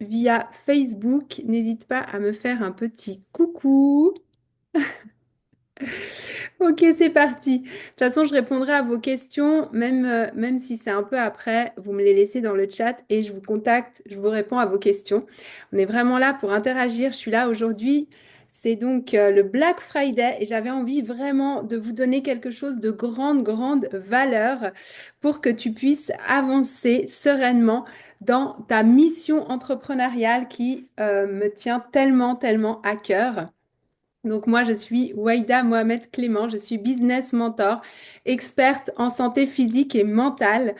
via Facebook, n'hésite pas à me faire un petit coucou. Ok, c'est parti. De toute façon, je répondrai à vos questions, même si c'est un peu après, vous me les laissez dans le chat et je vous contacte, je vous réponds à vos questions. On est vraiment là pour interagir. Je suis là aujourd'hui. C'est donc le Black Friday et j'avais envie vraiment de vous donner quelque chose de grande valeur pour que tu puisses avancer sereinement dans ta mission entrepreneuriale qui me tient tellement à cœur. Donc moi, je suis Waïda Mohamed Clément, je suis business mentor, experte en santé physique et mentale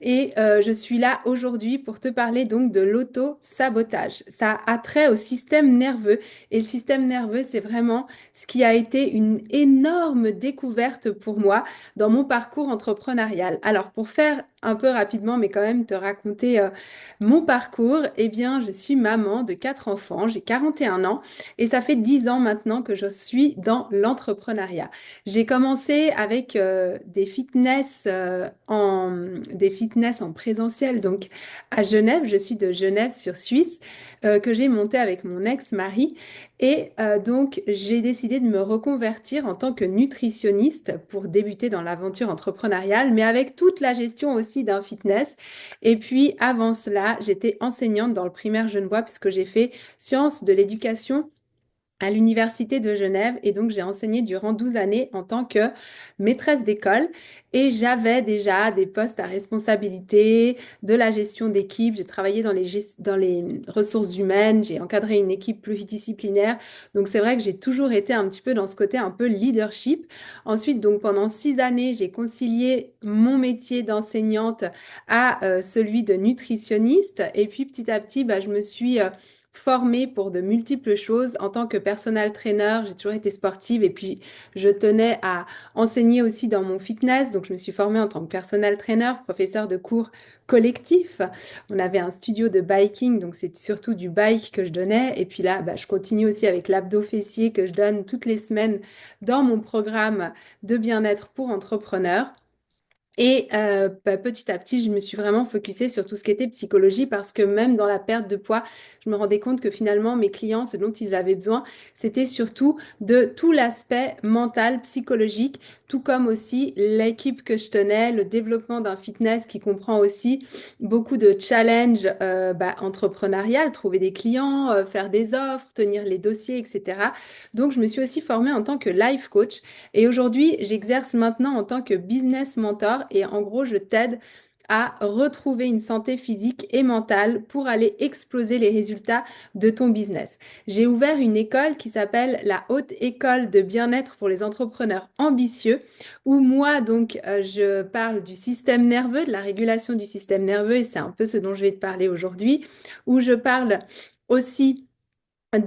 et je suis là aujourd'hui pour te parler donc de l'auto-sabotage. Ça a trait au système nerveux et le système nerveux, c'est vraiment ce qui a été une énorme découverte pour moi dans mon parcours entrepreneurial. Alors pour faire un peu rapidement, mais quand même te raconter mon parcours, eh bien, je suis maman de 4 enfants, j'ai 41 ans. Et ça fait 10 ans maintenant que je suis dans l'entrepreneuriat. J'ai commencé avec des fitness en présentiel, donc à Genève. Je suis de Genève sur Suisse, que j'ai monté avec mon ex-mari. Et donc, j'ai décidé de me reconvertir en tant que nutritionniste pour débuter dans l'aventure entrepreneuriale, mais avec toute la gestion aussi d'un fitness. Et puis, avant cela, j'étais enseignante dans le primaire genevois puisque j'ai fait sciences de l'éducation à l'Université de Genève et donc j'ai enseigné durant 12 années en tant que maîtresse d'école et j'avais déjà des postes à responsabilité, de la gestion d'équipe, j'ai travaillé dans les ressources humaines, j'ai encadré une équipe pluridisciplinaire, donc c'est vrai que j'ai toujours été un petit peu dans ce côté un peu leadership. Ensuite, donc pendant 6 années, j'ai concilié mon métier d'enseignante à celui de nutritionniste et puis petit à petit, bah, je me suis formée pour de multiples choses. En tant que personal trainer, j'ai toujours été sportive et puis je tenais à enseigner aussi dans mon fitness. Donc, je me suis formée en tant que personal trainer, professeur de cours collectifs. On avait un studio de biking, donc c'est surtout du bike que je donnais. Et puis là, bah, je continue aussi avec l'abdo fessier que je donne toutes les semaines dans mon programme de bien-être pour entrepreneurs. Et bah, petit à petit, je me suis vraiment focusée sur tout ce qui était psychologie parce que même dans la perte de poids, je me rendais compte que finalement, mes clients, ce dont ils avaient besoin, c'était surtout de tout l'aspect mental, psychologique, tout comme aussi l'équipe que je tenais, le développement d'un fitness qui comprend aussi beaucoup de challenges bah, entrepreneurial, trouver des clients, faire des offres, tenir les dossiers, etc. Donc, je me suis aussi formée en tant que life coach. Et aujourd'hui, j'exerce maintenant en tant que business mentor et en gros, je t'aide à retrouver une santé physique et mentale pour aller exploser les résultats de ton business. J'ai ouvert une école qui s'appelle la Haute École de bien-être pour les entrepreneurs ambitieux, où moi, donc, je parle du système nerveux, de la régulation du système nerveux, et c'est un peu ce dont je vais te parler aujourd'hui, où je parle aussi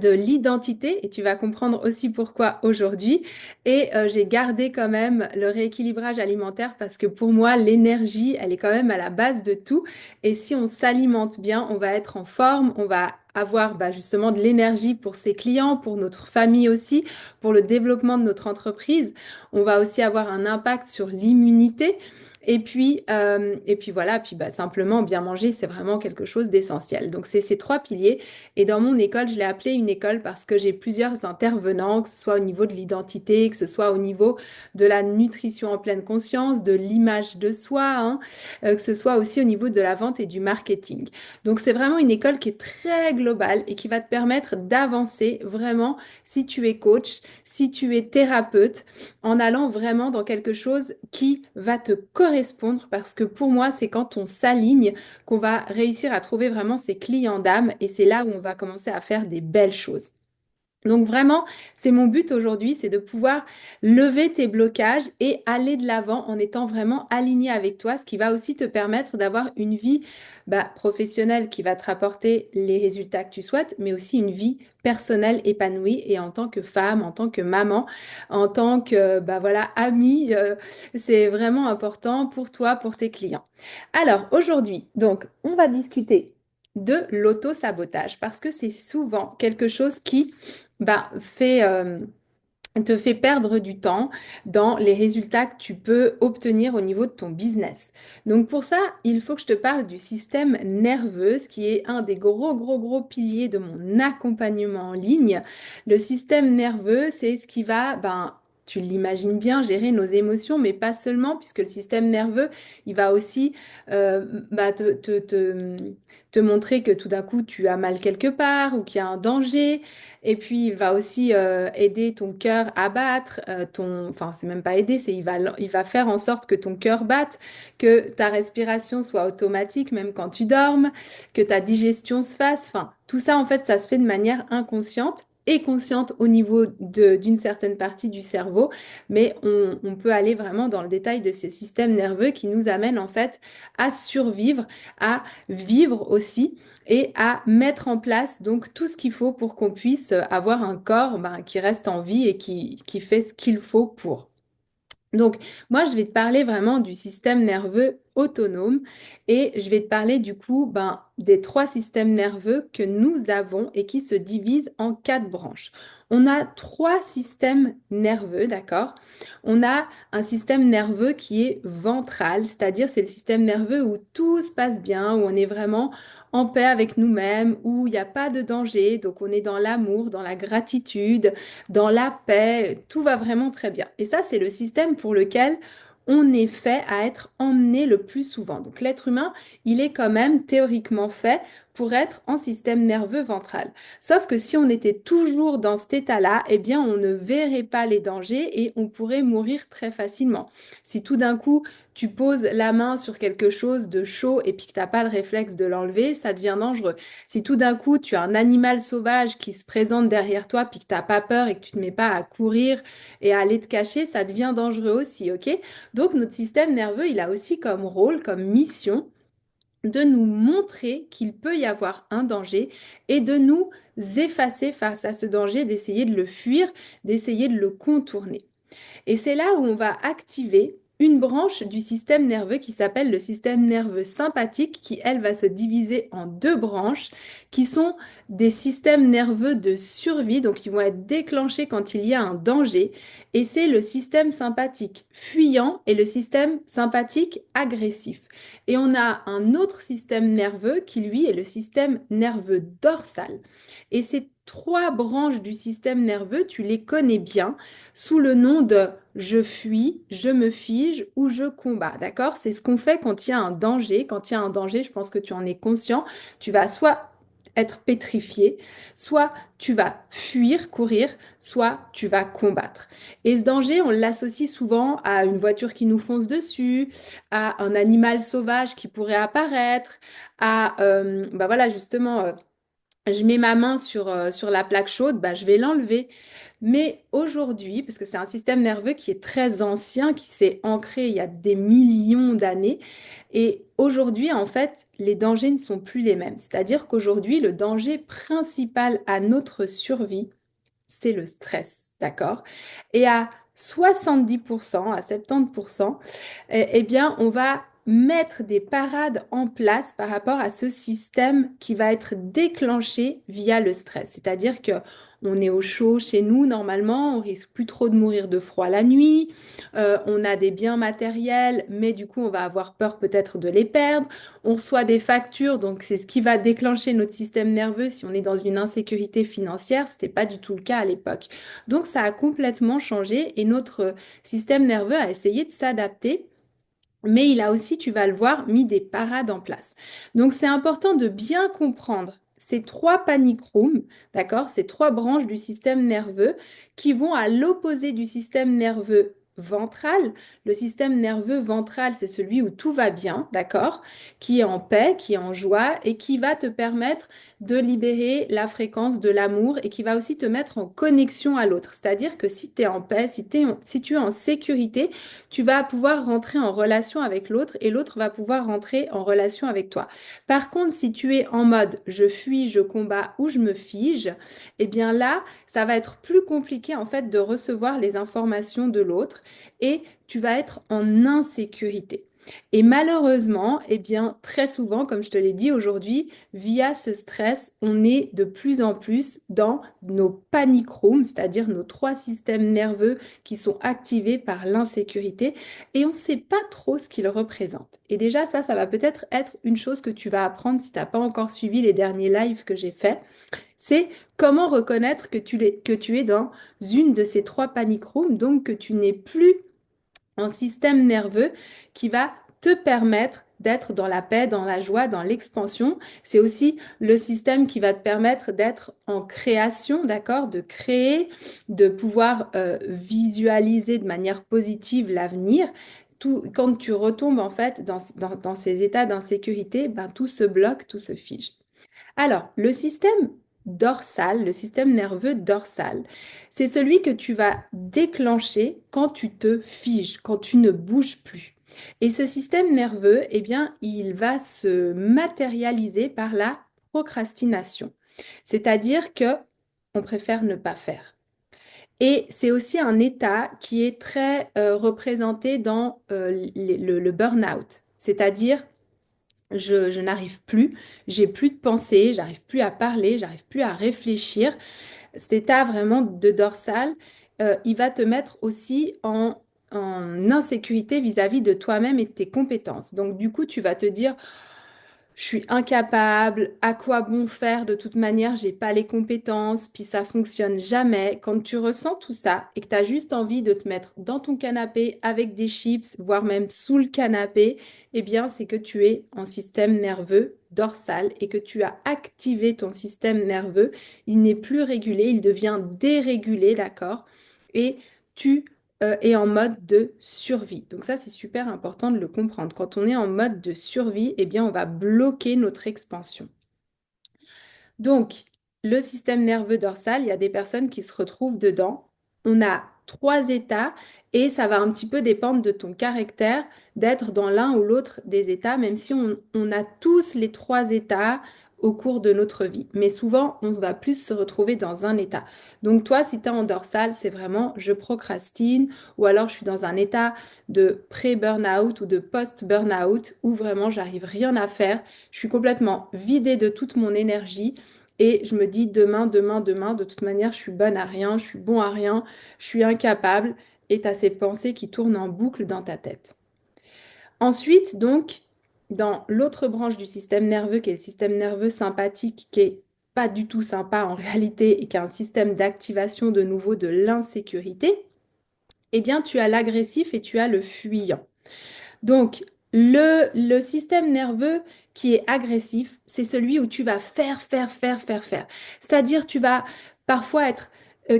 de l'identité et tu vas comprendre aussi pourquoi aujourd'hui. Et j'ai gardé quand même le rééquilibrage alimentaire parce que pour moi, l'énergie, elle est quand même à la base de tout. Et si on s'alimente bien, on va être en forme, on va avoir bah, justement de l'énergie pour ses clients, pour notre famille aussi, pour le développement de notre entreprise. On va aussi avoir un impact sur l'immunité. Et puis voilà, puis bah, simplement bien manger, c'est vraiment quelque chose d'essentiel. Donc c'est ces trois piliers. Et dans mon école, je l'ai appelée une école parce que j'ai plusieurs intervenants, que ce soit au niveau de l'identité, que ce soit au niveau de la nutrition en pleine conscience, de l'image de soi, hein, que ce soit aussi au niveau de la vente et du marketing. Donc c'est vraiment une école qui est très globale et qui va te permettre d'avancer vraiment si tu es coach, si tu es thérapeute, en allant vraiment dans quelque chose qui va te correspondre parce que pour moi, c'est quand on s'aligne qu'on va réussir à trouver vraiment ses clients d'âme et c'est là où on va commencer à faire des belles choses. Donc vraiment, c'est mon but aujourd'hui, c'est de pouvoir lever tes blocages et aller de l'avant en étant vraiment aligné avec toi, ce qui va aussi te permettre d'avoir une vie bah, professionnelle qui va te rapporter les résultats que tu souhaites, mais aussi une vie personnelle épanouie et en tant que femme, en tant que maman, en tant que bah, voilà, amie, c'est vraiment important pour toi, pour tes clients. Alors aujourd'hui, donc, on va discuter de l'auto-sabotage parce que c'est souvent quelque chose qui bah, fait te fait perdre du temps dans les résultats que tu peux obtenir au niveau de ton business. Donc pour ça, il faut que je te parle du système nerveux, ce qui est un des gros piliers de mon accompagnement en ligne. Le système nerveux, c'est ce qui va, tu l'imagines bien, gérer nos émotions, mais pas seulement, puisque le système nerveux, il va aussi te montrer que tout d'un coup, tu as mal quelque part ou qu'il y a un danger. Et puis, il va aussi aider ton cœur à battre, enfin, c'est même pas aider, il va faire en sorte que ton cœur batte, que ta respiration soit automatique, même quand tu dormes, que ta digestion se fasse. Enfin, tout ça, en fait, ça se fait de manière inconsciente et consciente au niveau d'une certaine partie du cerveau, mais on peut aller vraiment dans le détail de ces systèmes nerveux qui nous amènent, en fait, à survivre, à vivre aussi et à mettre en place donc tout ce qu'il faut pour qu'on puisse avoir un corps qui reste en vie et qui fait ce qu'il faut pour. Donc, moi, je vais te parler vraiment du système nerveux autonome et je vais te parler du coup des trois systèmes nerveux que nous avons et qui se divisent en quatre branches. On a trois systèmes nerveux, d'accord? On a un système nerveux qui est ventral, c'est-à-dire c'est le système nerveux où tout se passe bien, où on est vraiment en paix avec nous-mêmes, où il n'y a pas de danger, donc on est dans l'amour, dans la gratitude, dans la paix, tout va vraiment très bien. Et ça, c'est le système pour lequel on est fait à être emmené le plus souvent. Donc l'être humain, il est quand même théoriquement fait pour être en système nerveux ventral. Sauf que si on était toujours dans cet état-là, eh bien on ne verrait pas les dangers et on pourrait mourir très facilement. Si tout d'un coup tu poses la main sur quelque chose de chaud et puis que tu n'as pas le réflexe de l'enlever, ça devient dangereux. Si tout d'un coup, tu as un animal sauvage qui se présente derrière toi, puis que tu n'as pas peur et que tu ne te mets pas à courir et à aller te cacher, ça devient dangereux aussi, ok? Donc notre système nerveux, il a aussi comme rôle, comme mission, de nous montrer qu'il peut y avoir un danger et de nous effacer face à ce danger, d'essayer de le fuir, d'essayer de le contourner. Et c'est là où on va activer une branche du système nerveux qui s'appelle le système nerveux sympathique, qui, elle, va se diviser en deux branches, qui sont des systèmes nerveux de survie, donc ils vont être déclenchés quand il y a un danger. Et c'est le système sympathique fuyant et le système sympathique agressif. Et on a un autre système nerveux qui, lui, est le système nerveux dorsal. Et ces trois branches du système nerveux, tu les connais bien sous le nom de je fuis, je me fige ou je combats. D'accord? C'est ce qu'on fait quand il y a un danger. Quand il y a un danger, je pense que tu en es conscient. Tu vas soit être pétrifié, soit tu vas fuir, courir, soit tu vas combattre. Et ce danger, on l'associe souvent à une voiture qui nous fonce dessus, à un animal sauvage qui pourrait apparaître, à, voilà, justement, je mets ma main sur la plaque chaude, je vais l'enlever. Mais aujourd'hui, parce que c'est un système nerveux qui est très ancien, qui s'est ancré il y a des millions d'années, et aujourd'hui, en fait, les dangers ne sont plus les mêmes. C'est-à-dire qu'aujourd'hui, le danger principal à notre survie, c'est le stress, d'accord? Et à 70%, à 70%, eh bien, on va mettre des parades en place par rapport à ce système qui va être déclenché via le stress. C'est-à-dire que on est au chaud chez nous normalement, on risque plus trop de mourir de froid la nuit, on a des biens matériels, mais du coup on va avoir peur peut-être de les perdre. On reçoit des factures, donc c'est ce qui va déclencher notre système nerveux si on est dans une insécurité financière. C'était pas du tout le cas à l'époque. Donc ça a complètement changé et notre système nerveux a essayé de s'adapter. Mais il a aussi, tu vas le voir, mis des parades en place. Donc c'est important de bien comprendre ces trois panic rooms, d'accord? Ces trois branches du système nerveux qui vont à l'opposé du système nerveux ventral. Le système nerveux ventral, c'est celui où tout va bien, d'accord? Qui est en paix, qui est en joie et qui va te permettre de libérer la fréquence de l'amour et qui va aussi te mettre en connexion à l'autre. C'est-à-dire que si tu es en paix, si tu es en sécurité, tu vas pouvoir rentrer en relation avec l'autre et l'autre va pouvoir rentrer en relation avec toi. Par contre, si tu es en mode je fuis, je combats ou je me fige, eh bien là, ça va être plus compliqué en fait de recevoir les informations de l'autre et tu vas être en insécurité. Et malheureusement, eh bien, très souvent, comme je te l'ai dit aujourd'hui, via ce stress, on est de plus en plus dans nos panic rooms, c'est-à-dire nos trois systèmes nerveux qui sont activés par l'insécurité et on ne sait pas trop ce qu'ils représentent. Et déjà, ça va peut-être être une chose que tu vas apprendre si tu n'as pas encore suivi les derniers lives que j'ai faits. C'est comment reconnaître que tu es dans une de ces trois panic rooms, donc que tu n'es plus un système nerveux qui va te permettre d'être dans la paix, dans la joie, dans l'expansion. C'est aussi le système qui va te permettre d'être en création, d'accord? De créer, de pouvoir visualiser de manière positive l'avenir. Tout, quand tu retombes en fait dans ces états d'insécurité, ben, tout se bloque, tout se fige. Alors, le système dorsal, le système nerveux dorsal, c'est celui que tu vas déclencher quand tu te figes, quand tu ne bouges plus. Et ce système nerveux, eh bien, il va se matérialiser par la procrastination. C'est-à-dire que on préfère ne pas faire. Et c'est aussi un état qui est très représenté dans le burn-out. C'est-à-dire je n'arrive plus, j'ai plus de pensée, j'arrive plus à parler, j'arrive plus à réfléchir. Cet état vraiment de dorsal, il va te mettre aussi en insécurité vis-à-vis de toi-même et de tes compétences. Donc du coup, tu vas te dire, je suis incapable, à quoi bon faire de toute manière, j'ai pas les compétences, puis ça fonctionne jamais. Quand tu ressens tout ça et que tu as juste envie de te mettre dans ton canapé avec des chips, voire même sous le canapé, eh bien c'est que tu es en système nerveux dorsal et que tu as activé ton système nerveux. Il n'est plus régulé, il devient dérégulé, d'accord? Et tu est en mode de survie. Donc ça, c'est super important de le comprendre. Quand on est en mode de survie, eh bien, on va bloquer notre expansion. Donc, le système nerveux dorsal, il y a des personnes qui se retrouvent dedans. On a trois états et ça va un petit peu dépendre de ton caractère d'être dans l'un ou l'autre des états, même si on a tous les trois états au cours de notre vie. Mais souvent, on va plus se retrouver dans un état. Donc toi, si tu es en dorsal, c'est vraiment je procrastine ou alors je suis dans un état de pré-burnout ou de post-burnout où vraiment j'arrive rien à faire. Je suis complètement vidée de toute mon énergie et je me dis demain, demain, demain, de toute manière, je suis bonne à rien, je suis bon à rien, je suis incapable. Et tu as ces pensées qui tournent en boucle dans ta tête. Ensuite, donc, dans l'autre branche du système nerveux, qui est le système nerveux sympathique, qui est pas du tout sympa en réalité et qui est un système d'activation de nouveau de l'insécurité, eh bien, tu as l'agressif et tu as le fuyant. Donc, le système nerveux qui est agressif, c'est celui où tu vas faire, faire, faire, faire, faire. C'est-à-dire, tu vas parfois être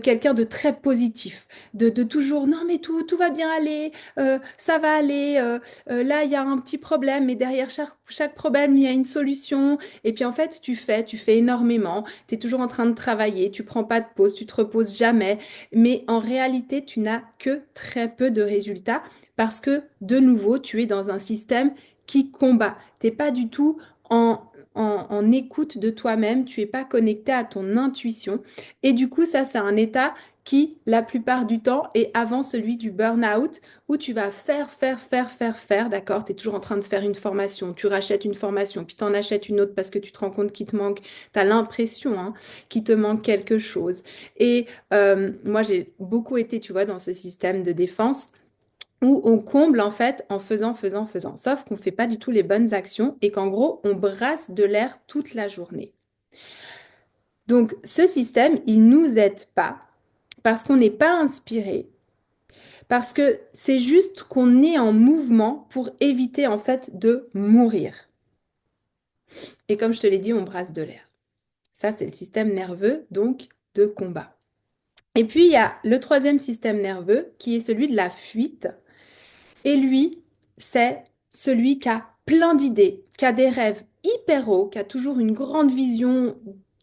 quelqu'un de très positif, de toujours, non mais tout va bien aller, ça va aller, là il y a un petit problème, mais derrière chaque problème, il y a une solution. Et puis en fait, tu fais énormément, tu es toujours en train de travailler, tu prends pas de pause, tu te reposes jamais, mais en réalité, tu n'as que très peu de résultats parce que, de nouveau, tu es dans un système qui combat. Tu n'es pas du tout en écoute de toi-même, tu n'es pas connecté à ton intuition. Et du coup, ça, c'est un état qui, la plupart du temps, est avant celui du burn-out, où tu vas faire, faire, faire, faire, faire, d'accord? Tu es toujours en train de faire une formation, tu rachètes une formation, puis tu en achètes une autre parce que tu te rends compte qu'il te manque, tu as l'impression hein, qu'il te manque quelque chose. Et moi, j'ai beaucoup été, tu vois, dans ce système de défense où on comble en fait en faisant, faisant, faisant. Sauf qu'on ne fait pas du tout les bonnes actions et qu'en gros, on brasse de l'air toute la journée. Donc, ce système, il ne nous aide pas parce qu'on n'est pas inspiré, parce que c'est juste qu'on est en mouvement pour éviter en fait de mourir. Et comme je te l'ai dit, on brasse de l'air. Ça, c'est le système nerveux, donc de combat. Et puis, il y a le troisième système nerveux qui est celui de la fuite. Et lui, c'est celui qui a plein d'idées, qui a des rêves hyper hauts, qui a toujours une grande vision,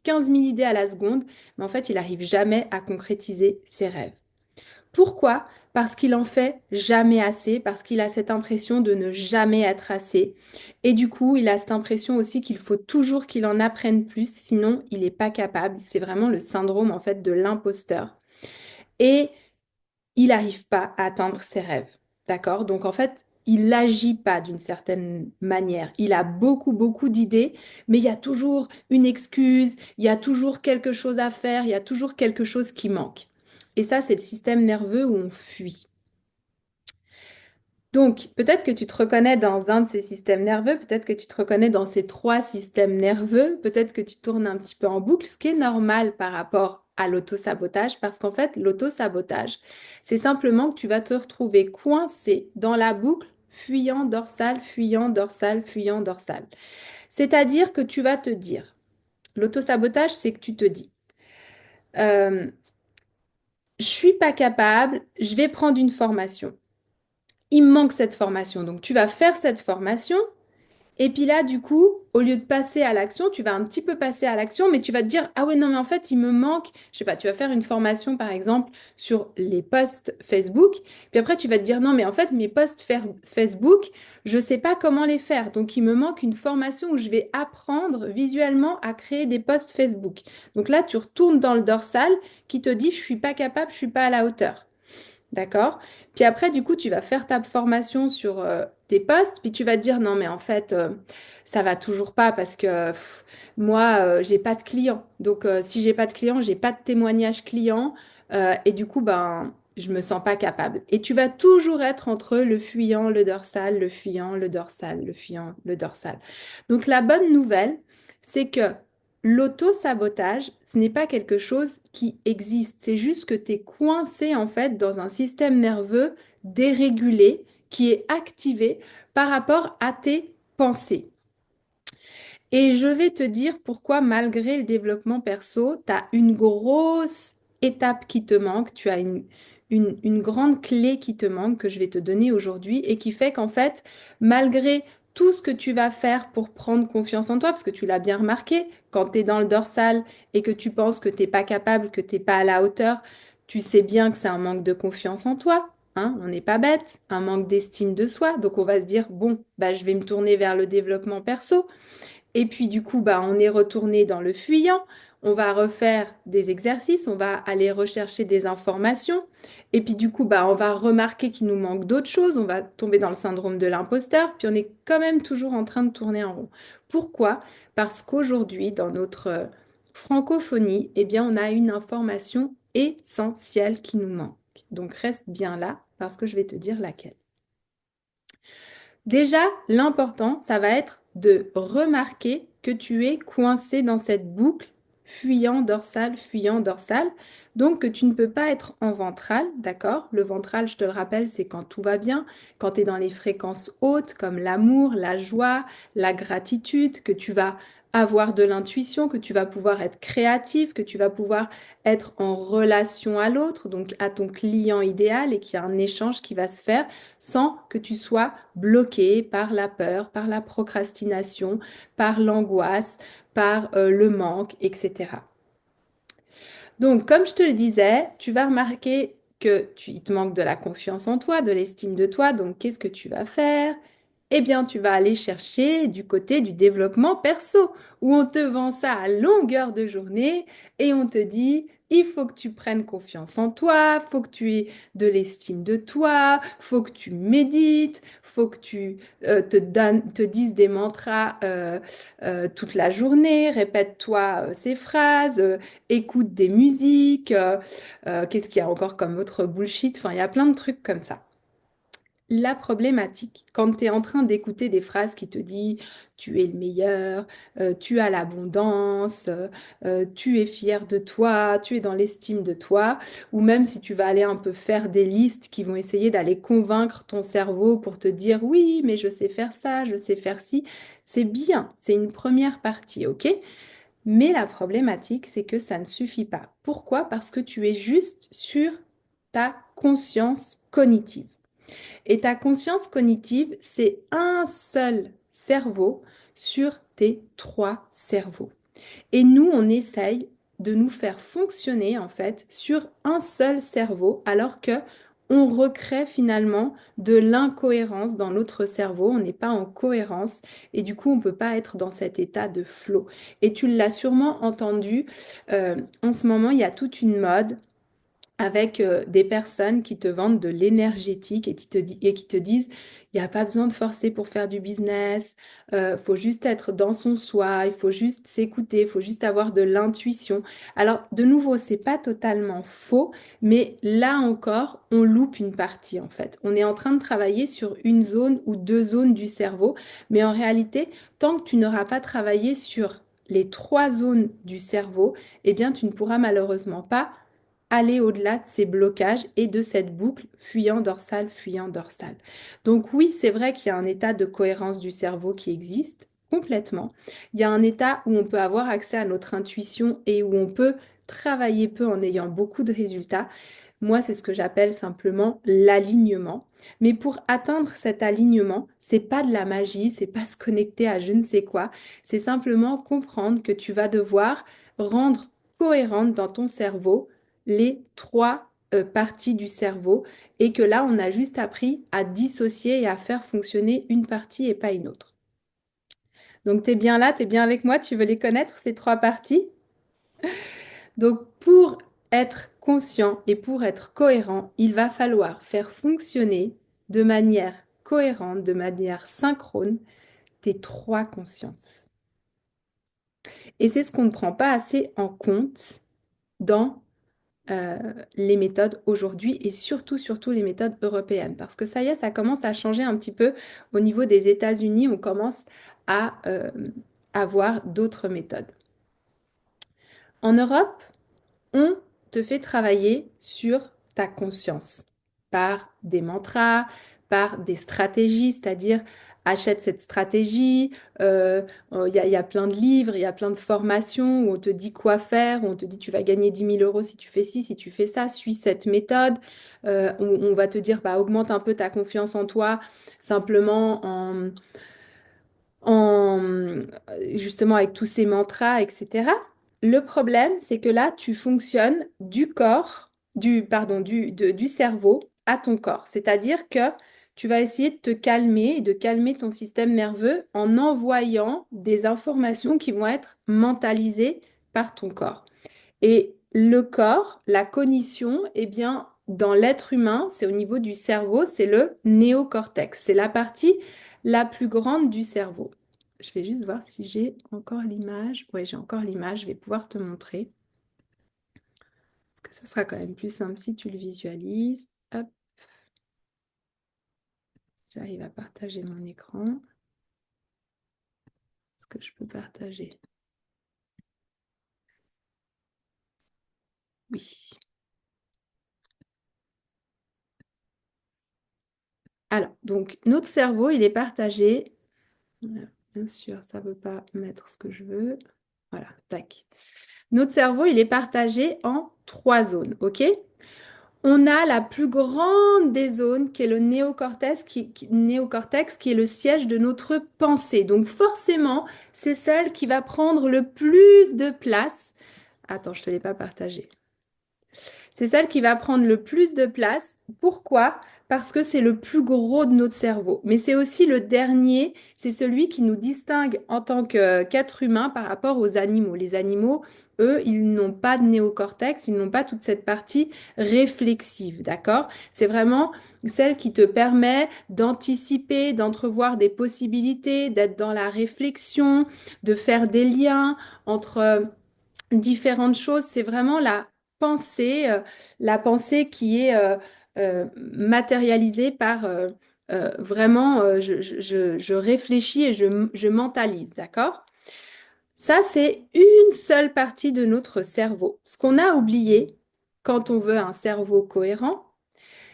15 000 idées à la seconde, mais en fait, il n'arrive jamais à concrétiser ses rêves. Pourquoi? Parce qu'il en fait jamais assez, parce qu'il a cette impression de ne jamais être assez. Et du coup, il a cette impression aussi qu'il faut toujours qu'il en apprenne plus, sinon il n'est pas capable. C'est vraiment le syndrome en fait de l'imposteur. Et il n'arrive pas à atteindre ses rêves. D'accord? Donc en fait, il n'agit pas d'une certaine manière. Il a beaucoup, beaucoup d'idées, mais il y a toujours une excuse, il y a toujours quelque chose à faire, il y a toujours quelque chose qui manque. Et ça, c'est le système nerveux où on fuit. Donc, peut-être que tu te reconnais dans un de ces systèmes nerveux, peut-être que tu te reconnais dans ces trois systèmes nerveux, peut-être que tu tournes un petit peu en boucle, ce qui est normal par rapport à l'autosabotage, parce qu'en fait, l'autosabotage, c'est simplement que tu vas te retrouver coincé dans la boucle fuyant dorsal, fuyant dorsal, fuyant dorsal. C'est-à-dire que tu vas te dire, l'autosabotage, c'est que tu te dis, euh, je suis pas capable, je vais prendre une formation. Il me manque cette formation, donc tu vas faire cette formation. Et puis là, du coup, au lieu de passer à l'action, tu vas un petit peu passer à l'action, mais tu vas te dire, ah ouais, non, mais en fait, il me manque, je sais pas, tu vas faire une formation, par exemple, sur les posts Facebook, puis après, tu vas te dire, non, mais en fait, mes posts Facebook, je sais pas comment les faire. Donc, il me manque une formation où je vais apprendre visuellement à créer des posts Facebook. Donc là, tu retournes dans le dorsal qui te dit, je suis pas capable, je suis pas à la hauteur. D'accord? Puis après, du coup, tu vas faire ta formation sur tes postes, puis tu vas te dire non, mais en fait, ça va toujours pas parce que moi, j'ai pas de clients. Donc, si j'ai pas de clients, j'ai pas de témoignage client, et du coup, ben, je me sens pas capable. Et tu vas toujours être entre le fuyant, le dorsal, le fuyant, le dorsal, le fuyant, le dorsal. Donc, la bonne nouvelle, c'est que l'auto-sabotage, ce n'est pas quelque chose qui existe. C'est juste que tu es coincé en fait dans un système nerveux dérégulé qui est activé par rapport à tes pensées. Et je vais te dire pourquoi, malgré le développement perso, tu as une grosse étape qui te manque, tu as une grande clé qui te manque que je vais te donner aujourd'hui et qui fait qu'en fait, malgré tout ce que tu vas faire pour prendre confiance en toi, parce que tu l'as bien remarqué, quand tu es dans le dorsal et que tu penses que tu n'es pas capable, que tu n'es pas à la hauteur, tu sais bien que c'est un manque de confiance en toi. Hein, on n'est pas bête, un manque d'estime de soi. Donc on va se dire, bon, bah, je vais me tourner vers le développement perso. Et puis du coup, bah, on est retourné dans le fuyant. On va refaire des exercices, on va aller rechercher des informations. Et puis du coup, bah, on va remarquer qu'il nous manque d'autres choses. On va tomber dans le syndrome de l'imposteur. Puis on est quand même toujours en train de tourner en rond. Pourquoi? Parce qu'aujourd'hui, dans notre francophonie, eh bien, on a une information essentielle qui nous manque. Donc reste bien là parce que je vais te dire laquelle. Déjà, l'important, ça va être de remarquer que tu es coincé dans cette boucle fuyant dorsal, donc que tu ne peux pas être en ventral, d'accord? Le ventral, je te le rappelle, c'est quand tout va bien, quand tu es dans les fréquences hautes comme l'amour, la joie, la gratitude, que tu vas avoir de l'intuition, que tu vas pouvoir être créatif, que tu vas pouvoir être en relation à l'autre, donc à ton client idéal et qu'il y a un échange qui va se faire sans que tu sois bloqué par la peur, par la procrastination, par l'angoisse, par le manque, etc. Donc, comme je te le disais, tu vas remarquer que il te manque de la confiance en toi, de l'estime de toi. Donc, qu'est-ce que tu vas faire? Eh bien, tu vas aller chercher du côté du développement perso, où on te vend ça à longueur de journée et on te dit, il faut que tu prennes confiance en toi, faut que tu aies de l'estime de toi, faut que tu médites, faut que tu te dises des mantras toute la journée, répète-toi ces phrases, écoute des musiques, qu'est-ce qu'il y a encore comme autre bullshit? Enfin, il y a plein de trucs comme ça. La problématique, quand tu es en train d'écouter des phrases qui te disent tu es le meilleur, tu as l'abondance, tu es fier de toi, tu es dans l'estime de toi, ou même si tu vas aller un peu faire des listes qui vont essayer d'aller convaincre ton cerveau pour te dire oui, mais je sais faire ça, je sais faire ci, c'est bien, c'est une première partie, ok? Mais la problématique, c'est que ça ne suffit pas. Pourquoi? Parce que tu es juste sur ta conscience cognitive. Et ta conscience cognitive, c'est un seul cerveau sur tes trois cerveaux. Et nous, on essaye de nous faire fonctionner en fait sur un seul cerveau, alors que on recrée finalement de l'incohérence dans notre cerveau. On n'est pas en cohérence et du coup, on ne peut pas être dans cet état de flow. Et tu l'as sûrement entendu, en ce moment, il y a toute une mode avec des personnes qui te vendent de l'énergétique et qui te disent, il n'y a pas besoin de forcer pour faire du business, faut juste être dans son soi, il faut juste s'écouter, il faut juste avoir de l'intuition. Alors, de nouveau, c'est pas totalement faux, mais là encore, on loupe une partie en fait. On est en train de travailler sur une zone ou deux zones du cerveau, mais en réalité, tant que tu n'auras pas travaillé sur les trois zones du cerveau, eh bien, tu ne pourras malheureusement pas aller au-delà de ces blocages et de cette boucle fuyant dorsale, fuyant dorsale. Donc oui, c'est vrai qu'il y a un état de cohérence du cerveau qui existe complètement. Il y a un état où on peut avoir accès à notre intuition et où on peut travailler peu en ayant beaucoup de résultats. Moi, c'est ce que j'appelle simplement l'alignement. Mais pour atteindre cet alignement, c'est pas de la magie, c'est pas se connecter à je ne sais quoi, c'est simplement comprendre que tu vas devoir rendre cohérente dans ton cerveau les trois parties du cerveau et que là, on a juste appris à dissocier et à faire fonctionner une partie et pas une autre. Donc, tu es bien là, tu es bien avec moi, tu veux les connaître, ces trois parties? Donc, pour être conscient et pour être cohérent, il va falloir faire fonctionner de manière cohérente, de manière synchrone, tes trois consciences. Et c'est ce qu'on ne prend pas assez en compte dans euh, les méthodes aujourd'hui et surtout les méthodes européennes. Parce que ça y est, ça commence à changer un petit peu au niveau des États-Unis. On commence à avoir d'autres méthodes. En Europe, on te fait travailler sur ta conscience par des mantras, par des stratégies, c'est-à-dire achète cette stratégie. Il y a plein de livres, il y a plein de formations où on te dit quoi faire, où on te dit tu vas gagner 10 000 € si tu fais ci, si tu fais ça, suis cette méthode. On va te dire bah, augmente un peu ta confiance en toi simplement en justement avec tous ces mantras, etc. Le problème, c'est que là, tu fonctionnes du corps, pardon, du cerveau à ton corps. C'est-à-dire que tu vas essayer de te calmer et de calmer ton système nerveux en envoyant des informations qui vont être mentalisées par ton corps. Et le corps, la cognition, eh bien, dans l'être humain, c'est au niveau du cerveau, c'est le néocortex. C'est la partie la plus grande du cerveau. Je vais juste voir si j'ai encore l'image. Oui, j'ai encore l'image. Je vais pouvoir te montrer. Parce que ça sera quand même plus simple si tu le visualises. Hop, j'arrive à partager mon écran. Est-ce que je peux partager? Oui. Alors, donc, notre cerveau, il est partagé. Bien sûr, ça ne veut pas mettre ce que je veux. Voilà, tac. Notre cerveau, il est partagé en trois zones, ok? On a la plus grande des zones qui est le néocortex, qui est le siège de notre pensée. Donc forcément, c'est celle qui va prendre le plus de place. Attends, je ne te l'ai pas partagé. C'est celle qui va prendre le plus de place. Pourquoi? Parce que c'est le plus gros de notre cerveau. Mais c'est aussi le dernier, c'est celui qui nous distingue en tant qu'être humain par rapport aux animaux. Les animaux, eux, ils n'ont pas de néocortex, ils n'ont pas toute cette partie réflexive, d'accord? C'est vraiment celle qui te permet d'anticiper, d'entrevoir des possibilités, d'être dans la réflexion, de faire des liens entre différentes choses. C'est vraiment la pensée qui est matérialisée par vraiment, je réfléchis et je mentalise, d'accord? Ça, c'est une seule partie de notre cerveau. Ce qu'on a oublié quand on veut un cerveau cohérent,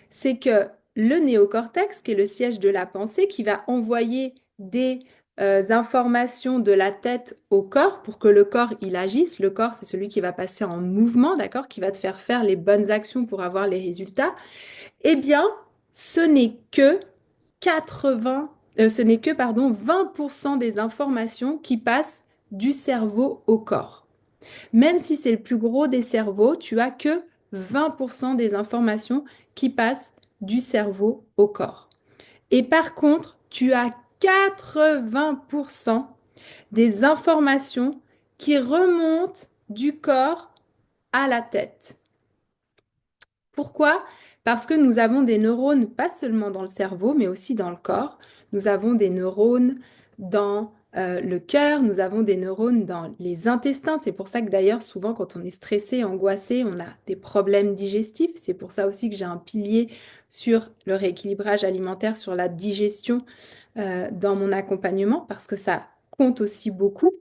c'est que le néocortex, qui est le siège de la pensée, qui va envoyer des informations de la tête au corps pour que le corps il agisse. Le corps, c'est celui qui va passer en mouvement, d'accord, qui va te faire faire les bonnes actions pour avoir les résultats. Eh bien, ce n'est que 80, ce n'est que, pardon, 20% des informations qui passent du cerveau au corps. Même si c'est le plus gros des cerveaux, tu as que 20% des informations qui passent du cerveau au corps. Et par contre, tu as 80% des informations qui remontent du corps à la tête. Pourquoi? Parce que nous avons des neurones pas seulement dans le cerveau, mais aussi dans le corps. Nous avons des neurones dans le cœur, nous avons des neurones dans les intestins. C'est pour ça que d'ailleurs, souvent, quand on est stressé, angoissé, on a des problèmes digestifs. C'est pour ça aussi que j'ai un pilier sur le rééquilibrage alimentaire, sur la digestion dans mon accompagnement, parce que ça compte aussi beaucoup.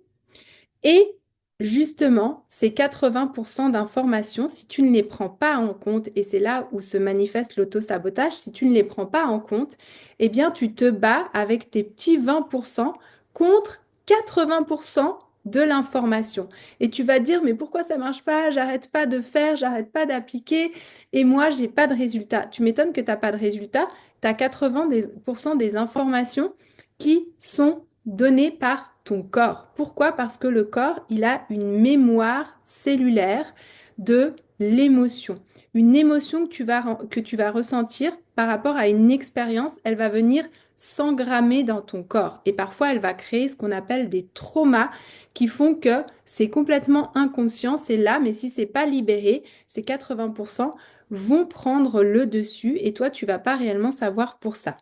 Et justement, ces 80% d'informations, si tu ne les prends pas en compte, et c'est là où se manifeste l'auto-sabotage, si tu ne les prends pas en compte, eh bien, tu te bats avec tes petits 20% contre 80% de l'information. Et tu vas dire, mais pourquoi ça marche pas? J'arrête pas de faire, j'arrête pas d'appliquer, et moi, j'ai pas de résultat. Tu m'étonnes que tu n'as pas de résultat. Tu as 80% des informations qui sont données par ton corps. Pourquoi? Parce que le corps, il a une mémoire cellulaire de l'émotion. Une émotion que tu vas ressentir par rapport à une expérience, elle va venir s'engrammer dans ton corps. Et parfois, elle va créer ce qu'on appelle des traumas qui font que c'est complètement inconscient, c'est là, mais si c'est pas libéré, ces 80% vont prendre le dessus et toi, tu vas pas réellement savoir pour ça.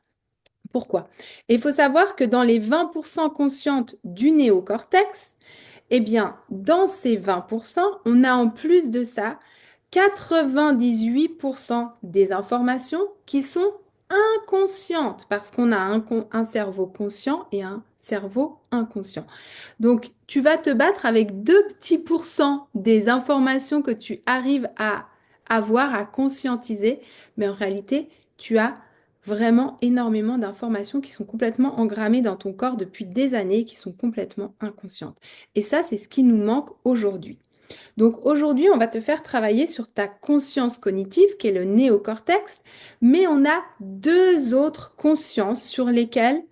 Pourquoi? Et il faut savoir que dans les 20% conscientes du néocortex, eh bien, dans ces 20%, on a en plus de ça 98% des informations qui sont inconscientes parce qu'on a un cerveau conscient et un cerveau inconscient. Donc, tu vas te battre avec 2 petits pourcents des informations que tu arrives à avoir, à conscientiser, mais en réalité, tu as vraiment énormément d'informations qui sont complètement engrammées dans ton corps depuis des années, qui sont complètement inconscientes. Et ça, c'est ce qui nous manque aujourd'hui. Donc aujourd'hui, on va te faire travailler sur ta conscience cognitive, qui est le néocortex, mais on a deux autres consciences sur lesquelles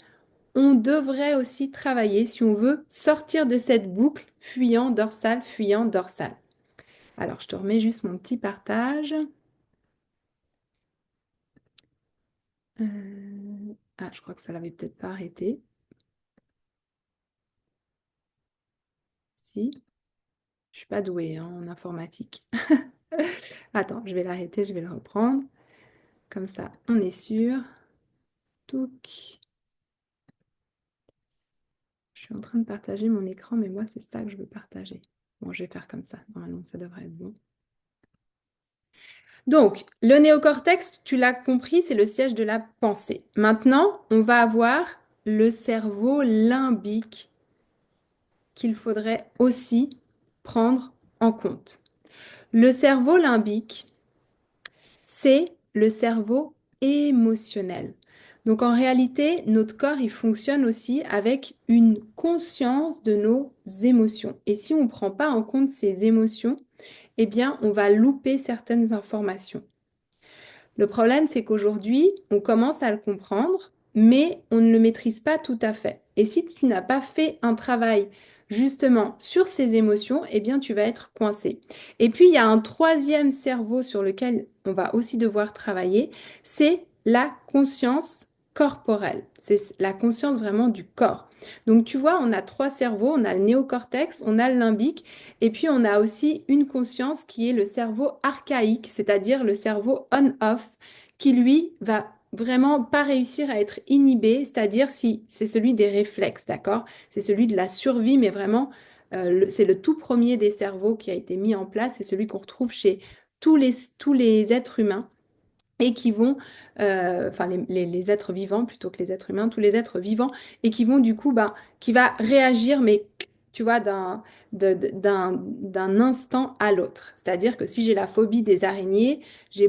on devrait aussi travailler si on veut sortir de cette boucle fuyant dorsal, fuyant dorsal. Alors, je te remets juste mon petit partage. Ah, je crois que ça l'avait peut-être pas arrêté. Si, je suis pas douée hein, en informatique. Attends, je vais l'arrêter, je vais le reprendre. Comme ça, on est sûr. Touc. Je suis en train de partager mon écran, mais moi, c'est ça que je veux partager. Bon, je vais faire comme ça. Normalement, ça devrait être bon. Donc, le néocortex, tu l'as compris, c'est le siège de la pensée. Maintenant, on va avoir le cerveau limbique qu'il faudrait aussi prendre en compte. Le cerveau limbique, c'est le cerveau émotionnel. Donc en réalité, notre corps, il fonctionne aussi avec une conscience de nos émotions. Et si on ne prend pas en compte ces émotions, eh bien, on va louper certaines informations. Le problème, c'est qu'aujourd'hui, on commence à le comprendre, mais on ne le maîtrise pas tout à fait. Et si tu n'as pas fait un travail justement sur ces émotions, eh bien, tu vas être coincé. Et puis, il y a un troisième cerveau sur lequel on va aussi devoir travailler, c'est la conscience corporelle. C'est la conscience vraiment du corps. Donc, tu vois, on a trois cerveaux, on a le néocortex, on a le limbique, et puis on a aussi une conscience qui est le cerveau archaïque, c'est-à-dire le cerveau on-off, qui lui va vraiment pas réussir à être inhibé, c'est-à-dire si c'est celui des réflexes, d'accord? C'est celui de la survie, mais vraiment, c'est le tout premier des cerveaux qui a été mis en place, c'est celui qu'on retrouve chez tous les êtres humains et qui vont, enfin les êtres vivants plutôt que les êtres humains, tous les êtres vivants, et qui vont du coup, ben, qui va réagir, mais tu vois, d'un instant à l'autre. C'est-à-dire que si j'ai la phobie des araignées,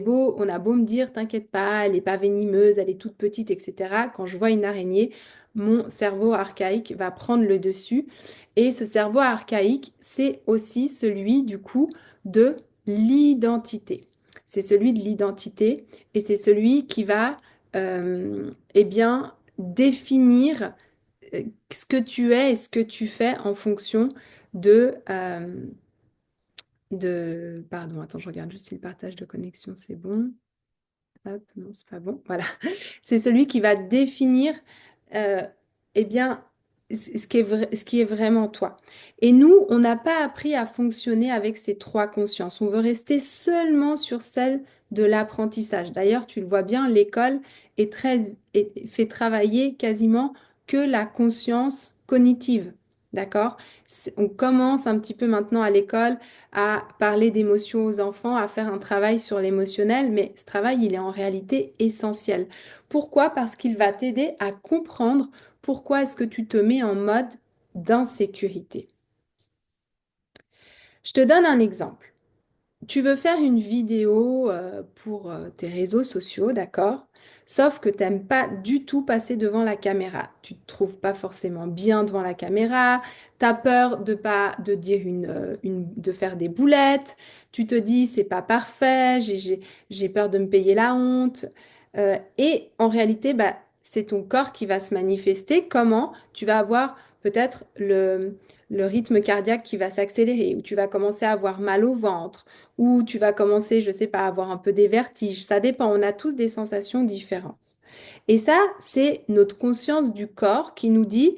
on a beau me dire, t'inquiète pas, elle n'est pas venimeuse, elle est toute petite, etc. Quand je vois une araignée, mon cerveau archaïque va prendre le dessus. Et ce cerveau archaïque, c'est aussi celui, du coup, de l'identité. C'est celui de l'identité et c'est celui qui va eh bien, définir ce que tu es et ce que tu fais en fonction Pardon, attends, je regarde juste si le partage de connexion, c'est bon. Hop, non, c'est pas bon. Voilà. C'est celui qui va définir euh, eh bien, ce qui est vraiment toi. Et nous, on n'a pas appris à fonctionner avec ces trois consciences. On veut rester seulement sur celle de l'apprentissage. D'ailleurs, tu le vois bien, l'école fait travailler quasiment que la conscience cognitive. D'accord? On commence un petit peu maintenant à l'école à parler d'émotions aux enfants, à faire un travail sur l'émotionnel, mais ce travail, il est en réalité essentiel. Pourquoi? Parce qu'il va t'aider à comprendre pourquoi est-ce que tu te mets en mode d'insécurité. Je te donne un exemple. Tu veux faire une vidéo pour tes réseaux sociaux, d'accord? Sauf que tu n'aimes pas du tout passer devant la caméra. Tu ne te trouves pas forcément bien devant la caméra. Tu as peur de pas de dire de faire des boulettes. Tu te dis c'est pas parfait. J'ai peur de me payer la honte. Et en réalité, bah, c'est ton corps qui va se manifester. Comment? Tu vas avoir peut-être le rythme cardiaque qui va s'accélérer, ou tu vas commencer à avoir mal au ventre ou tu vas commencer, je sais pas, à avoir un peu des vertiges. Ça dépend, on a tous des sensations différentes. Et ça, c'est notre conscience du corps qui nous dit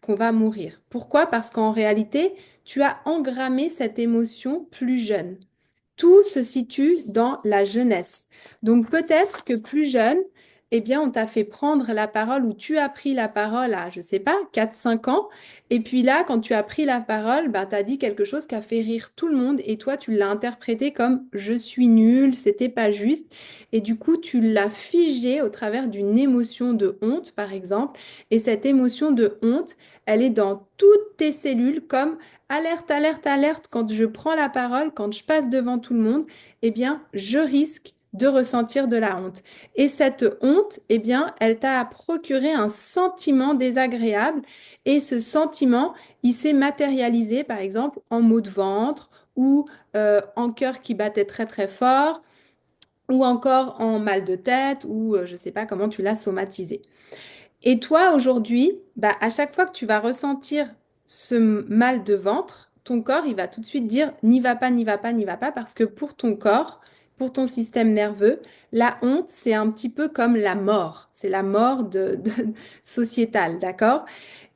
qu'on va mourir. Pourquoi? Parce qu'en réalité, tu as engrammé cette émotion plus jeune. Tout se situe dans la jeunesse. Donc peut-être que plus jeune, eh bien, on t'a fait prendre la parole ou tu as pris la parole à, je sais pas, 4, 5 ans. Et puis là, quand tu as pris la parole, bah, tu as dit quelque chose qui a fait rire tout le monde et toi, tu l'as interprété comme je suis nul, c'était pas juste. Et du coup, tu l'as figé au travers d'une émotion de honte, par exemple. Et cette émotion de honte, elle est dans toutes tes cellules comme alerte, alerte, alerte, quand je prends la parole, quand je passe devant tout le monde, eh bien, je risque de ressentir de la honte. Et cette honte, eh bien, elle t'a procuré un sentiment désagréable et ce sentiment, il s'est matérialisé, par exemple, en maux de ventre ou en cœur qui battait très très fort ou encore en mal de tête ou je ne sais pas comment tu l'as somatisé. Et toi, aujourd'hui, bah, à chaque fois que tu vas ressentir ce mal de ventre, ton corps, il va tout de suite dire n'y va pas, n'y va pas, n'y va pas, parce que pour ton corps, pour ton système nerveux, la honte, c'est un petit peu comme la mort. C'est la mort sociétale, d'accord?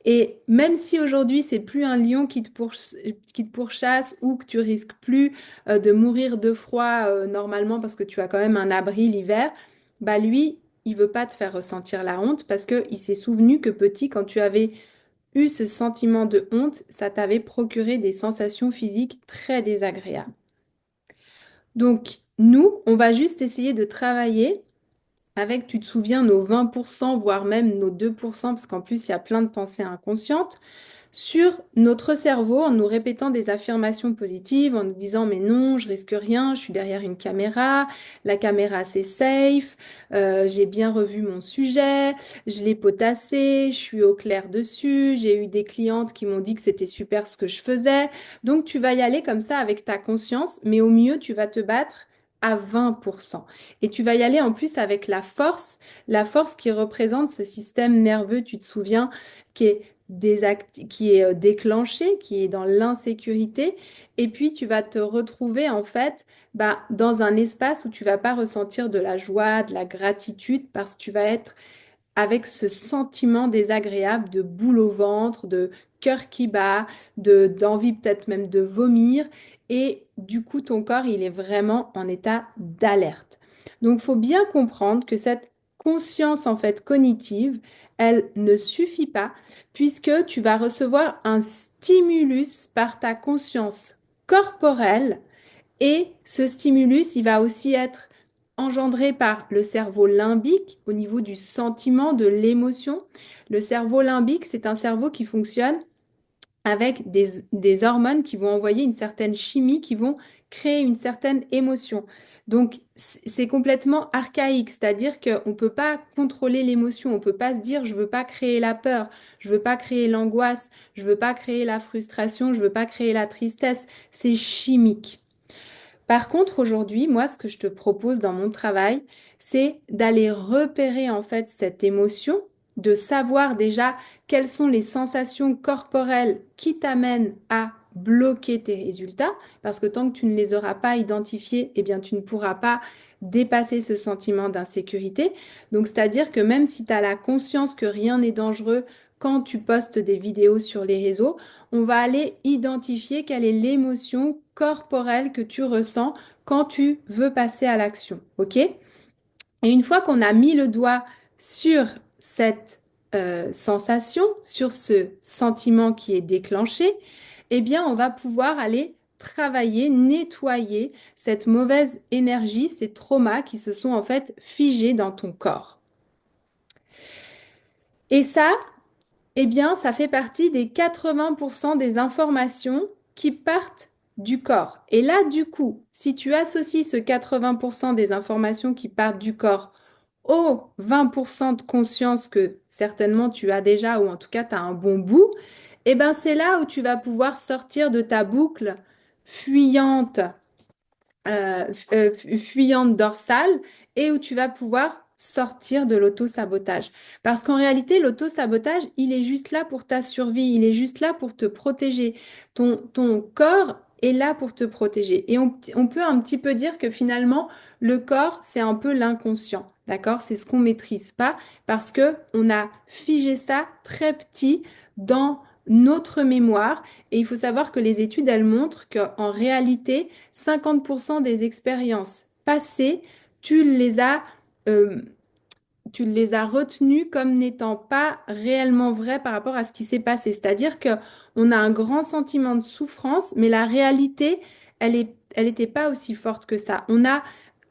Et même si aujourd'hui, c'est plus un lion qui te pourchasse ou que tu risques plus de mourir de froid normalement parce que tu as quand même un abri l'hiver, bah lui, il veut pas te faire ressentir la honte parce qu'il s'est souvenu que petit, quand tu avais eu ce sentiment de honte, ça t'avait procuré des sensations physiques très désagréables. Donc, nous, on va juste essayer de travailler avec, tu te souviens, nos 20%, voire même nos 2%, parce qu'en plus, il y a plein de pensées inconscientes sur notre cerveau en nous répétant des affirmations positives, en nous disant mais non, je risque rien, je suis derrière une caméra, la caméra c'est safe, j'ai bien revu mon sujet, je l'ai potassé, je suis au clair dessus, j'ai eu des clientes qui m'ont dit que c'était super ce que je faisais. Donc tu vas y aller comme ça avec ta conscience, mais au mieux tu vas te battre à 20%. Et tu vas y aller en plus avec la force qui représente ce système nerveux, tu te souviens, qui est qui est déclenché, qui est dans l'insécurité, et puis tu vas te retrouver en fait bah, dans un espace où tu vas pas ressentir de la joie, de la gratitude, parce que tu vas être avec ce sentiment désagréable de boule au ventre, de cœur qui bat, d'envie peut-être même de vomir, et du coup ton corps il est vraiment en état d'alerte. Donc il faut bien comprendre que cette conscience en fait cognitive, elle ne suffit pas puisque tu vas recevoir un stimulus par ta conscience corporelle et ce stimulus, il va aussi être engendré par le cerveau limbique au niveau du sentiment, de l'émotion. Le cerveau limbique, c'est un cerveau qui fonctionne avec des hormones qui vont envoyer une certaine chimie, qui vont créer une certaine émotion. Donc, c'est complètement archaïque, c'est-à-dire qu'on ne peut pas contrôler l'émotion, on ne peut pas se dire je ne veux pas créer la peur, je ne veux pas créer l'angoisse, je ne veux pas créer la frustration, je ne veux pas créer la tristesse. C'est chimique. Par contre, aujourd'hui, moi, ce que je te propose dans mon travail, c'est d'aller repérer en fait cette émotion, de savoir déjà quelles sont les sensations corporelles qui t'amènent à bloquer tes résultats, parce que tant que tu ne les auras pas identifiés, eh bien, tu ne pourras pas dépasser ce sentiment d'insécurité. Donc, c'est-à-dire que même si tu as la conscience que rien n'est dangereux, quand tu postes des vidéos sur les réseaux, on va aller identifier quelle est l'émotion corporelle que tu ressens quand tu veux passer à l'action. OK? Et une fois qu'on a mis le doigt sur cette sensation, sur ce sentiment qui est déclenché, eh bien, on va pouvoir aller travailler, nettoyer cette mauvaise énergie, ces traumas qui se sont en fait figés dans ton corps. Et ça, eh bien, ça fait partie des 80% des informations qui partent du corps. Et là, du coup, si tu associes ce 80% des informations qui partent du corps aux 20% de conscience que certainement tu as déjà, ou en tout cas tu as un bon bout, eh ben c'est là où tu vas pouvoir sortir de ta boucle fuyante fuyante dorsale et où tu vas pouvoir sortir de l'auto-sabotage. Parce qu'en réalité, l'auto-sabotage, il est juste là pour ta survie, il est juste là pour te protéger. Ton corps est là pour te protéger. Et on peut un petit peu dire que finalement, le corps, c'est un peu l'inconscient. D'accord? C'est ce qu'on maîtrise pas parce que on a figé ça très petit dans notre mémoire. Et il faut savoir que les études, elles montrent qu'en réalité, 50% des expériences passées, tu les as, euh, tu les as retenues comme n'étant pas réellement vraies par rapport à ce qui s'est passé. C'est-à-dire que on a un grand sentiment de souffrance, mais la réalité, elle n'était pas aussi forte que ça. On a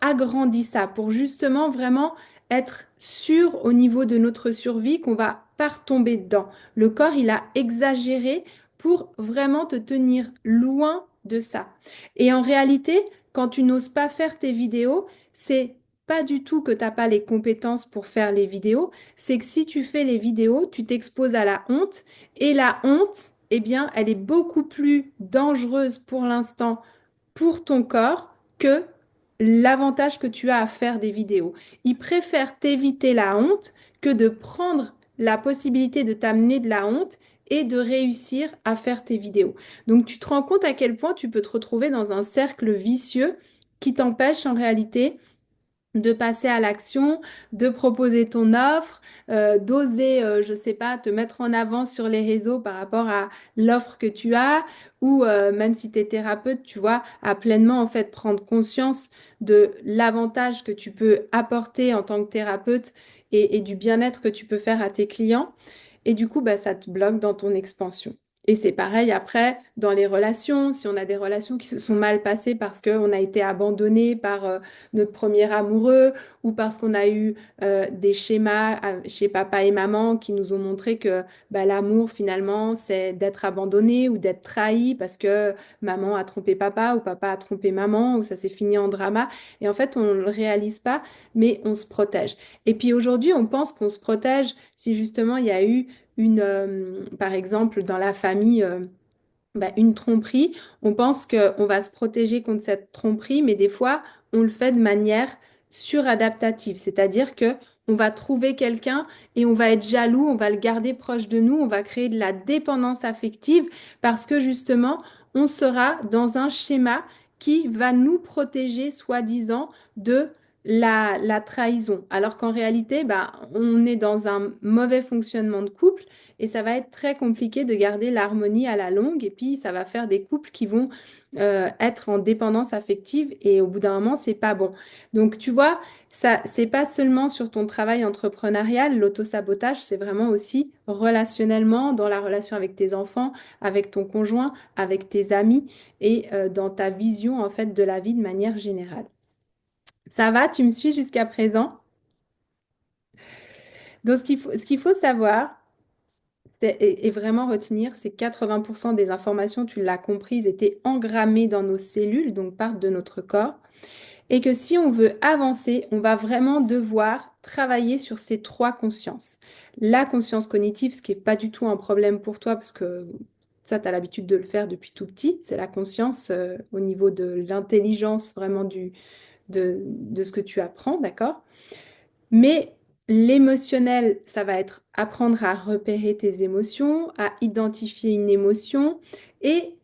agrandi ça pour justement vraiment être sûr au niveau de notre survie qu'on va pas retomber dedans. Le corps, il a exagéré pour vraiment te tenir loin de ça. Et en réalité, quand tu n'oses pas faire tes vidéos, c'est pas du tout que tu n'as pas les compétences pour faire les vidéos, c'est que si tu fais les vidéos, tu t'exposes à la honte et la honte, eh bien, elle est beaucoup plus dangereuse pour l'instant pour ton corps que l'avantage que tu as à faire des vidéos. Ils préfèrent t'éviter la honte que de prendre la possibilité de t'amener de la honte et de réussir à faire tes vidéos. Donc tu te rends compte à quel point tu peux te retrouver dans un cercle vicieux qui t'empêche en réalité de passer à l'action, de proposer ton offre, d'oser, je sais pas, te mettre en avant sur les réseaux par rapport à l'offre que tu as, ou même si tu es thérapeute, tu vois, à pleinement en fait prendre conscience de l'avantage que tu peux apporter en tant que thérapeute et du bien-être que tu peux faire à tes clients. Et du coup, bah, ça te bloque dans ton expansion. Et c'est pareil après dans les relations, si on a des relations qui se sont mal passées parce qu'on a été abandonné par notre premier amoureux ou parce qu'on a eu des schémas chez papa et maman qui nous ont montré que bah, l'amour finalement c'est d'être abandonné ou d'être trahi parce que maman a trompé papa ou papa a trompé maman ou ça s'est fini en drama. Et en fait, on ne le réalise pas, mais on se protège. Et puis aujourd'hui, on pense qu'on se protège si justement il y a eu par exemple, dans la famille, bah, une tromperie, on pense qu'on va se protéger contre cette tromperie, mais des fois, on le fait de manière suradaptative, c'est-à-dire que on va trouver quelqu'un et on va être jaloux, on va le garder proche de nous, on va créer de la dépendance affective parce que justement, on sera dans un schéma qui va nous protéger, soi-disant, de la trahison. Alors qu'en réalité, bah, on est dans un mauvais fonctionnement de couple et ça va être très compliqué de garder l'harmonie à la longue. Et puis, ça va faire des couples qui vont être en dépendance affective. Et au bout d'un moment, c'est pas bon. Donc, tu vois, ça, c'est pas seulement sur ton travail entrepreneurial, l'autosabotage, c'est vraiment aussi relationnellement, dans la relation avec tes enfants, avec ton conjoint, avec tes amis et dans ta vision, en fait, de la vie de manière générale. Ça va, tu me suis jusqu'à présent? Donc, ce qu'il faut savoir, et vraiment retenir, c'est 80% des informations, tu l'as comprise, étaient engrammées dans nos cellules, donc partent de notre corps. Et que si on veut avancer, on va vraiment devoir travailler sur ces trois consciences. La conscience cognitive, ce qui n'est pas du tout un problème pour toi, parce que ça, tu as l'habitude de le faire depuis tout petit, c'est la conscience au niveau de l'intelligence vraiment de ce que tu apprends, d'accord? Mais l'émotionnel, ça va être apprendre à repérer tes émotions, à identifier une émotion et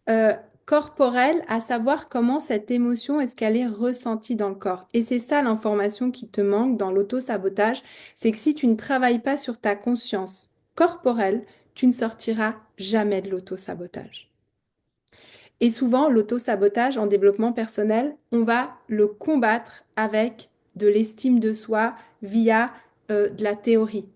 euh, corporel, à savoir comment cette émotion, est-ce qu'elle est ressentie dans le corps. Et c'est ça l'information qui te manque dans l'auto-sabotage, c'est que si tu ne travailles pas sur ta conscience, corporel, tu ne sortiras jamais de l'auto-sabotage. Et souvent, l'auto-sabotage en développement personnel, on va le combattre avec de l'estime de soi via de la théorie.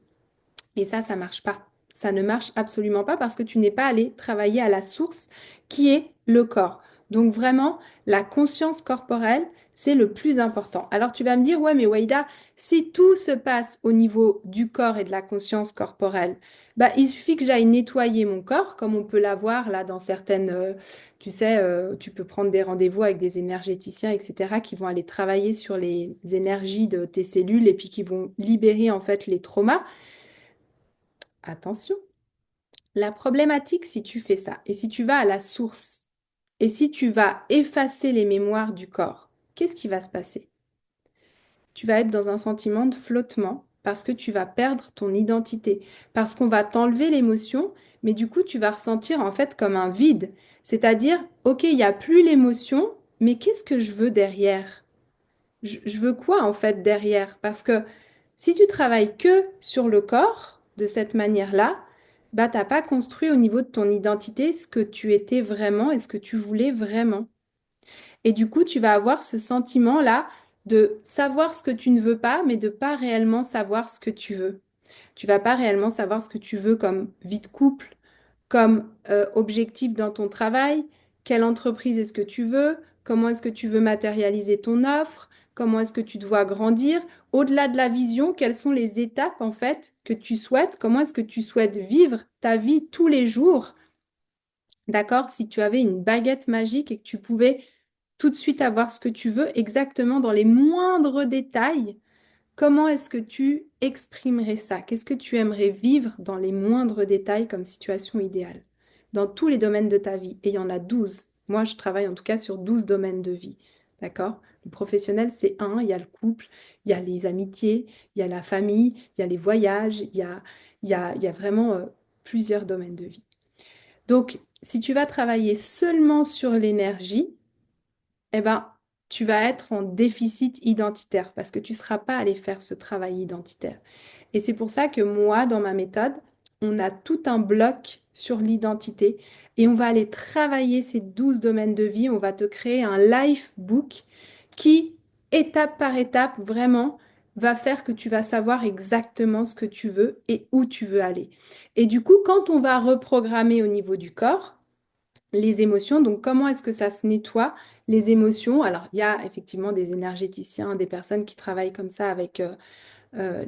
Et ça marche pas. Ça ne marche absolument pas parce que tu n'es pas allé travailler à la source qui est le corps. Donc vraiment, la conscience corporelle, c'est le plus important. Alors tu vas me dire, ouais, mais Waïda, si tout se passe au niveau du corps et de la conscience corporelle, bah, il suffit que j'aille nettoyer mon corps, comme on peut l'avoir là dans certaines, tu sais, tu peux prendre des rendez-vous avec des énergéticiens, etc., qui vont aller travailler sur les énergies de tes cellules et puis qui vont libérer en fait les traumas. Attention, la problématique si tu fais ça et si tu vas à la source et si tu vas effacer les mémoires du corps, qu'est-ce qui va se passer? Tu vas être dans un sentiment de flottement parce que tu vas perdre ton identité, parce qu'on va t'enlever l'émotion, mais du coup tu vas ressentir en fait comme un vide. C'est-à-dire, ok, il n'y a plus l'émotion, mais qu'est-ce que je veux derrière? Je veux quoi en fait derrière? Parce que si tu travailles que sur le corps de cette manière-là, bah t'as pas construit au niveau de ton identité ce que tu étais vraiment et ce que tu voulais vraiment. Et du coup, tu vas avoir ce sentiment-là de savoir ce que tu ne veux pas, mais de pas réellement savoir ce que tu veux. Tu vas pas réellement savoir ce que tu veux comme vie de couple, comme objectif dans ton travail, quelle entreprise est-ce que tu veux, comment est-ce que tu veux matérialiser ton offre, comment est-ce que tu te vois grandir. Au-delà de la vision, quelles sont les étapes en fait que tu souhaites, comment est-ce que tu souhaites vivre ta vie tous les jours. D'accord? Si tu avais une baguette magique et que tu pouvais tout de suite avoir ce que tu veux exactement dans les moindres détails, comment est-ce que tu exprimerais ça? Qu'est-ce que tu aimerais vivre dans les moindres détails comme situation idéale? Dans tous les domaines de ta vie. Et il y en a 12. Moi, je travaille en tout cas sur 12 domaines de vie. D'accord? Le professionnel, c'est un. Il y a le couple, il y a les amitiés, il y a la famille, il y a les voyages, il y a vraiment plusieurs domaines de vie. Donc, si tu vas travailler seulement sur l'énergie, eh ben, tu vas être en déficit identitaire parce que tu ne seras pas allé faire ce travail identitaire. Et c'est pour ça que moi, dans ma méthode, on a tout un bloc sur l'identité et on va aller travailler ces 12 domaines de vie. On va te créer un life book qui, étape par étape, vraiment, va faire que tu vas savoir exactement ce que tu veux et où tu veux aller. Et du coup, quand on va reprogrammer au niveau du corps, les émotions, donc comment est-ce que ça se nettoie, les émotions? Alors, il y a effectivement des énergéticiens, des personnes qui travaillent comme ça avec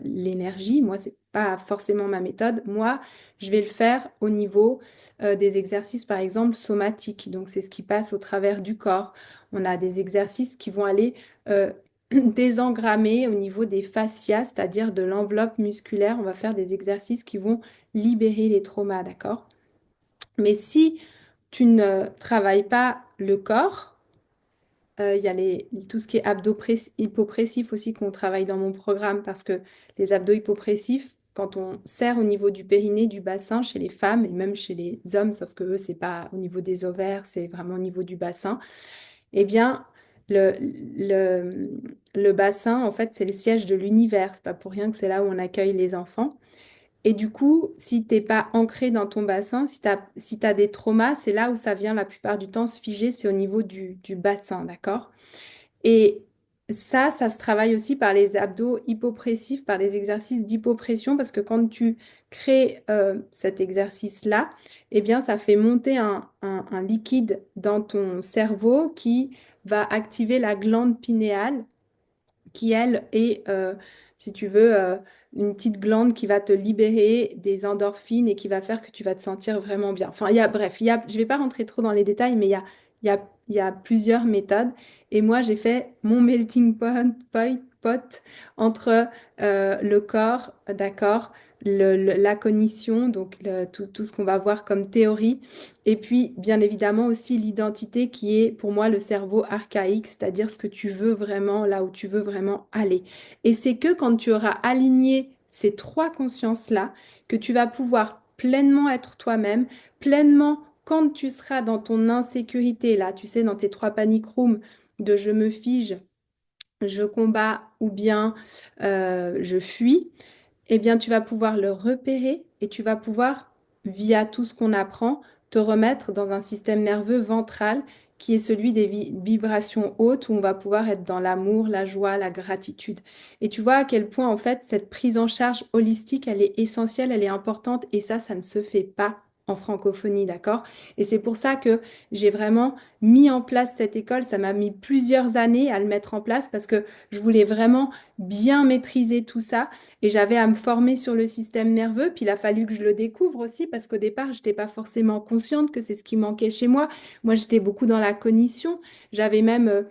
l'énergie. Moi, c'est pas forcément ma méthode. Moi, je vais le faire au niveau des exercices, par exemple, somatiques. Donc, c'est ce qui passe au travers du corps. On a des exercices qui vont aller désengrammer au niveau des fascias, c'est-à-dire de l'enveloppe musculaire. On va faire des exercices qui vont libérer les traumas, d'accord? Mais si tu ne travailles pas le corps, il y a tout ce qui est abdos hypopressifs aussi qu'on travaille dans mon programme parce que les abdos hypopressifs, quand on serre au niveau du périnée, du bassin chez les femmes et même chez les hommes, sauf que eux, c'est pas au niveau des ovaires, c'est vraiment au niveau du bassin, eh bien, le, le, le bassin, en fait, c'est le siège de l'univers. C'est pas pour rien que c'est là où on accueille les enfants. Et du coup, si t'es pas ancré dans ton bassin, si t'as des traumas, c'est là où ça vient la plupart du temps se figer, c'est au niveau du bassin, d'accord? Et ça se travaille aussi par les abdos hypopressifs, par des exercices d'hypopression, parce que quand tu crées cet exercice-là, eh bien, ça fait monter un liquide dans ton cerveau qui va activer la glande pinéale qui, elle, est, si tu veux, une petite glande qui va te libérer des endorphines et qui va faire que tu vas te sentir vraiment bien. Enfin, bref, je ne vais pas rentrer trop dans les détails, mais il y a plusieurs méthodes. Et moi, j'ai fait mon melting pot entre le corps, d'accord, la cognition, donc tout ce qu'on va voir comme théorie, et puis, bien évidemment, aussi l'identité qui est pour moi le cerveau archaïque, c'est-à-dire ce que tu veux vraiment, là où tu veux vraiment aller. Et c'est que quand tu auras aligné ces trois consciences-là, que tu vas pouvoir pleinement être toi-même, pleinement quand tu seras dans ton insécurité, là, tu sais, dans tes trois panic rooms de je me fige, je combats ou bien je fuis. eh bien, tu vas pouvoir le repérer et tu vas pouvoir, via tout ce qu'on apprend, te remettre dans un système nerveux ventral qui est celui des vibrations hautes où on va pouvoir être dans l'amour, la joie, la gratitude. Et tu vois à quel point, en fait, cette prise en charge holistique, elle est essentielle, elle est importante et ça ne se fait pas en francophonie, d'accord? Et c'est pour ça que j'ai vraiment mis en place cette école. Ça m'a mis plusieurs années à le mettre en place parce que je voulais vraiment bien maîtriser tout ça et j'avais à me former sur le système nerveux, puis il a fallu que je le découvre aussi parce qu'au départ, je n'étais pas forcément consciente que c'est ce qui manquait chez moi. Moi, j'étais beaucoup dans la cognition. J'avais même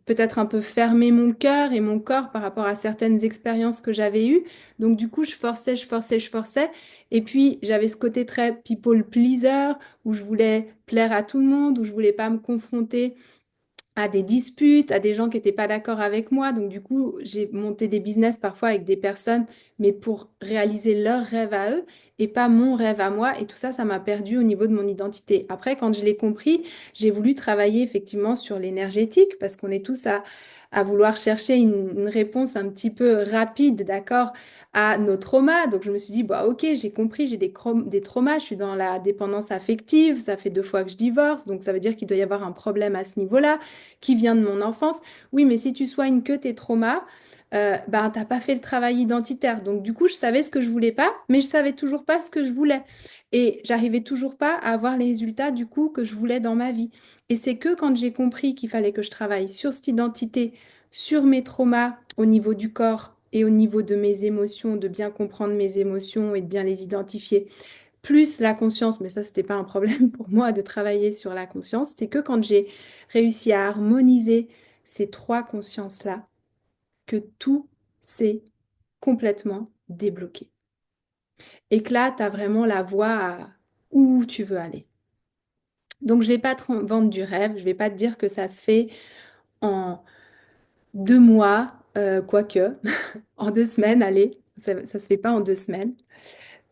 peut-être un peu fermé mon cœur et mon corps par rapport à certaines expériences que j'avais eues. Donc du coup, je forçais, je forçais, je forçais. Et puis, j'avais ce côté très people pleaser où je voulais plaire à tout le monde, où je voulais pas me confronter à des disputes, à des gens qui n'étaient pas d'accord avec moi. Donc, du coup, j'ai monté des business parfois avec des personnes, mais pour réaliser leur rêve à eux et pas mon rêve à moi. Et tout ça, ça m'a perdu au niveau de mon identité. Après, quand je l'ai compris, j'ai voulu travailler effectivement sur l'énergétique parce qu'on est tous à vouloir chercher une réponse un petit peu rapide, d'accord, à nos traumas. Donc, je me suis dit, bah, ok, j'ai compris, j'ai des traumas, je suis dans la dépendance affective, ça fait 2 fois que je divorce, donc ça veut dire qu'il doit y avoir un problème à ce niveau-là qui vient de mon enfance. Oui, mais si tu soignes que tes traumas, ben, t'as pas fait le travail identitaire. Donc, du coup, je savais ce que je voulais pas, mais je savais toujours pas ce que je voulais. Et j'arrivais toujours pas à avoir les résultats, du coup, que je voulais dans ma vie. Et c'est que quand j'ai compris qu'il fallait que je travaille sur cette identité, sur mes traumas au niveau du corps et au niveau de mes émotions, de bien comprendre mes émotions et de bien les identifier, plus la conscience, mais ça, c'était pas un problème pour moi de travailler sur la conscience, c'est que quand j'ai réussi à harmoniser ces trois consciences-là, que tout s'est complètement débloqué. Et que là, tu as vraiment la voie à où tu veux aller. Donc, je vais pas te vendre du rêve, je vais pas te dire que ça se fait en 2 mois, quoique, en 2 semaines, allez, ça se fait pas en 2 semaines.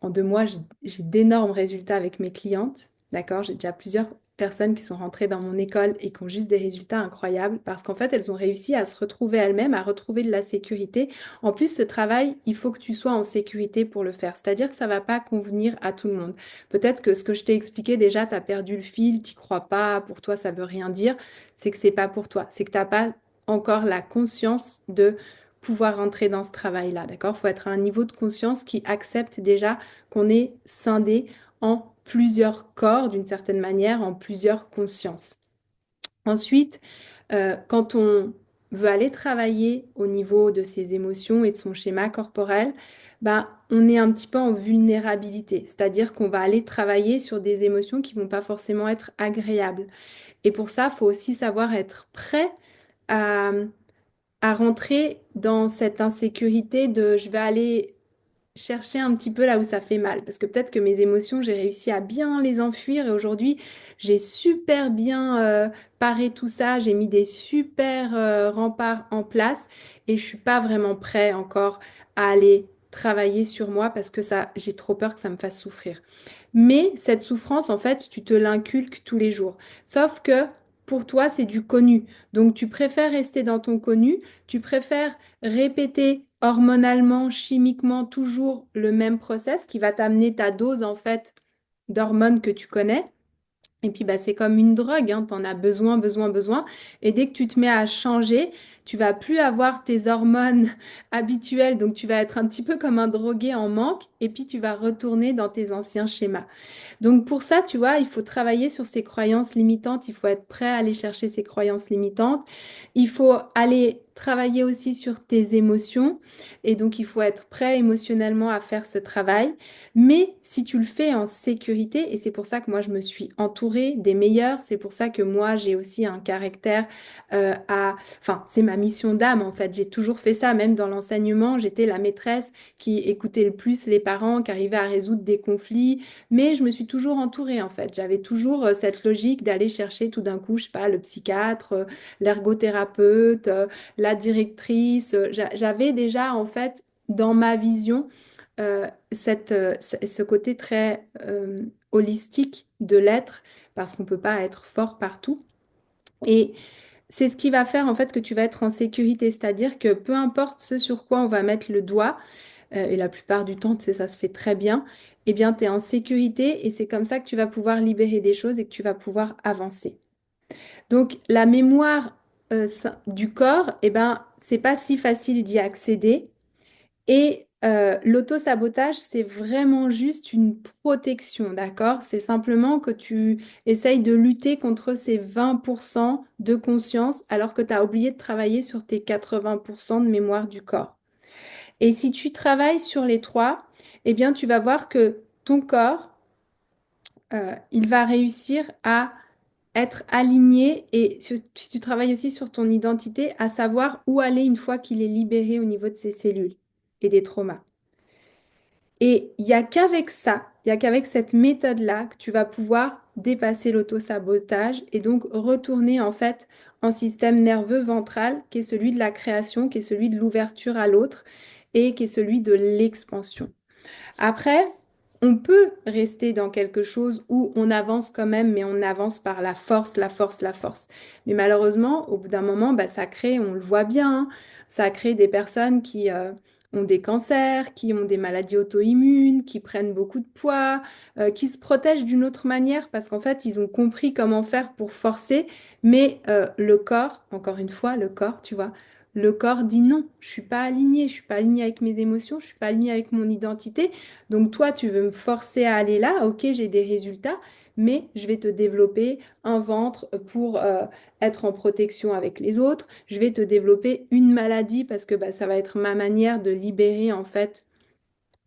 En 2 mois, j'ai d'énormes résultats avec mes clientes. D'accord? J'ai déjà plusieurs personnes qui sont rentrées dans mon école et qui ont juste des résultats incroyables parce qu'en fait, elles ont réussi à se retrouver elles-mêmes, à retrouver de la sécurité. En plus, ce travail, il faut que tu sois en sécurité pour le faire. C'est-à-dire que ça ne va pas convenir à tout le monde. Peut-être que ce que je t'ai expliqué déjà, tu as perdu le fil, tu crois pas, pour toi, ça veut rien dire. C'est que c'est pas pour toi. C'est que tu n'as pas encore la conscience de pouvoir rentrer dans ce travail-là, d'accord? Il faut être à un niveau de conscience qui accepte déjà qu'on est scindé en plusieurs corps d'une certaine manière, en plusieurs consciences. Ensuite, quand on veut aller travailler au niveau de ses émotions et de son schéma corporel, ben, on est un petit peu en vulnérabilité, c'est-à-dire qu'on va aller travailler sur des émotions qui vont pas forcément être agréables. Et pour ça, il faut aussi savoir être prêt à, à rentrer dans cette insécurité de je vais aller chercher un petit peu là où ça fait mal. Parce que peut-être que mes émotions, j'ai réussi à bien les enfuir et aujourd'hui, j'ai super bien paré tout ça. J'ai mis des super remparts en place et je suis pas vraiment prêt encore à aller travailler sur moi parce que ça, j'ai trop peur que ça me fasse souffrir. Mais cette souffrance, en fait, tu te l'inculques tous les jours. Sauf que pour toi, c'est du connu. Donc, tu préfères rester dans ton connu, tu préfères répéter hormonalement, chimiquement, toujours le même process qui va t'amener ta dose, en fait, d'hormones que tu connais. Et puis, bah, c'est comme une drogue, hein, tu en as besoin, besoin, besoin. Et dès que tu te mets à changer, tu vas plus avoir tes hormones habituelles. Donc, tu vas être un petit peu comme un drogué en manque. Et puis, tu vas retourner dans tes anciens schémas. Donc pour ça, tu vois, il faut travailler sur ces croyances limitantes, il faut être prêt à aller chercher ces croyances limitantes, il faut aller travailler aussi sur tes émotions et donc il faut être prêt émotionnellement à faire ce travail. Mais si tu le fais en sécurité, et c'est pour ça que moi je me suis entourée des meilleurs, c'est pour ça que moi j'ai aussi un caractère enfin c'est ma mission d'âme en fait, j'ai toujours fait ça, même dans l'enseignement, j'étais la maîtresse qui écoutait le plus les parents, qui arrivait à résoudre des conflits, mais je me suis toujours entourée en fait. J'avais toujours cette logique d'aller chercher tout d'un coup, je sais pas, le psychiatre, l'ergothérapeute, la directrice. J'avais déjà en fait dans ma vision ce côté très holistique de l'être parce qu'on peut pas être fort partout. Et c'est ce qui va faire en fait que tu vas être en sécurité, c'est-à-dire que peu importe ce sur quoi on va mettre le doigt, et la plupart du temps, tu sais, ça se fait très bien, eh bien, tu es en sécurité et c'est comme ça que tu vas pouvoir libérer des choses et que tu vas pouvoir avancer. Donc, la mémoire du corps, eh ben, c'est pas si facile d'y accéder. Et l'auto-sabotage, c'est vraiment juste une protection, d'accord? C'est simplement que tu essayes de lutter contre ces 20% de conscience alors que tu as oublié de travailler sur tes 80% de mémoire du corps. Et si tu travailles sur les trois, eh bien, tu vas voir que ton corps, il va réussir à être aligné et si tu travailles aussi sur ton identité, à savoir où aller une fois qu'il est libéré au niveau de ses cellules et des traumas. Et il n'y a qu'avec ça, il n'y a qu'avec cette méthode-là que tu vas pouvoir dépasser l'auto-sabotage et donc retourner en fait en système nerveux ventral qui est celui de la création, qui est celui de l'ouverture à l'autre et qui est celui de l'expansion. Après, on peut rester dans quelque chose où on avance quand même, mais on avance par la force, la force, la force. Mais malheureusement, au bout d'un moment, bah, ça crée, on le voit bien, hein, ça crée des personnes qui ont des cancers, qui ont des maladies auto-immunes, qui prennent beaucoup de poids, qui se protègent d'une autre manière parce qu'en fait, ils ont compris comment faire pour forcer, mais le corps, encore une fois, le corps, tu vois, le corps dit non, je suis pas alignée avec mes émotions, je suis pas alignée avec mon identité. Donc toi, tu veux me forcer à aller là, ok, j'ai des résultats, mais je vais te développer un ventre pour être en protection avec les autres. Je vais te développer une maladie parce que bah, ça va être ma manière de libérer en fait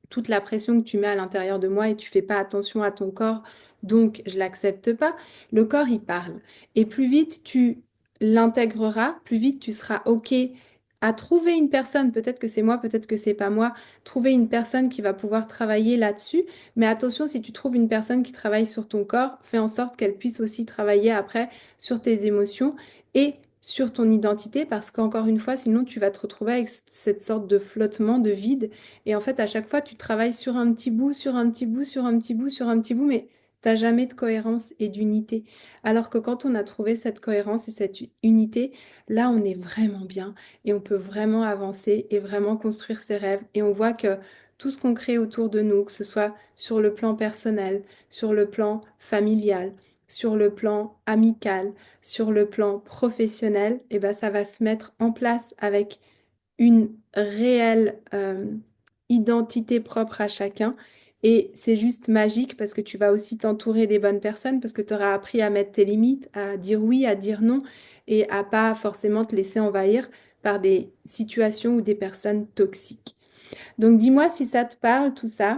toute la pression que tu mets à l'intérieur de moi et tu fais pas attention à ton corps, donc je l'accepte pas. Le corps, il parle. Et plus vite tu l'intégreras, plus vite tu seras OK à trouver une personne, peut-être que c'est moi, peut-être que c'est pas moi, trouver une personne qui va pouvoir travailler là-dessus. Mais attention, si tu trouves une personne qui travaille sur ton corps, fais en sorte qu'elle puisse aussi travailler après sur tes émotions et sur ton identité, parce qu'encore une fois, sinon tu vas te retrouver avec cette sorte de flottement, de vide et en fait, à chaque fois, tu travailles sur un petit bout, sur un petit bout, sur un petit bout, sur un petit bout, mais t'as jamais de cohérence et d'unité. Alors que quand on a trouvé cette cohérence et cette unité, là, on est vraiment bien et on peut vraiment avancer et vraiment construire ses rêves. Et on voit que tout ce qu'on crée autour de nous, que ce soit sur le plan personnel, sur le plan familial, sur le plan amical, sur le plan professionnel, et ben ça va se mettre en place avec une réelle identité propre à chacun. Et c'est juste magique parce que tu vas aussi t'entourer des bonnes personnes, parce que tu auras appris à mettre tes limites, à dire oui, à dire non, et à pas forcément te laisser envahir par des situations ou des personnes toxiques. Donc dis-moi si ça te parle, tout ça.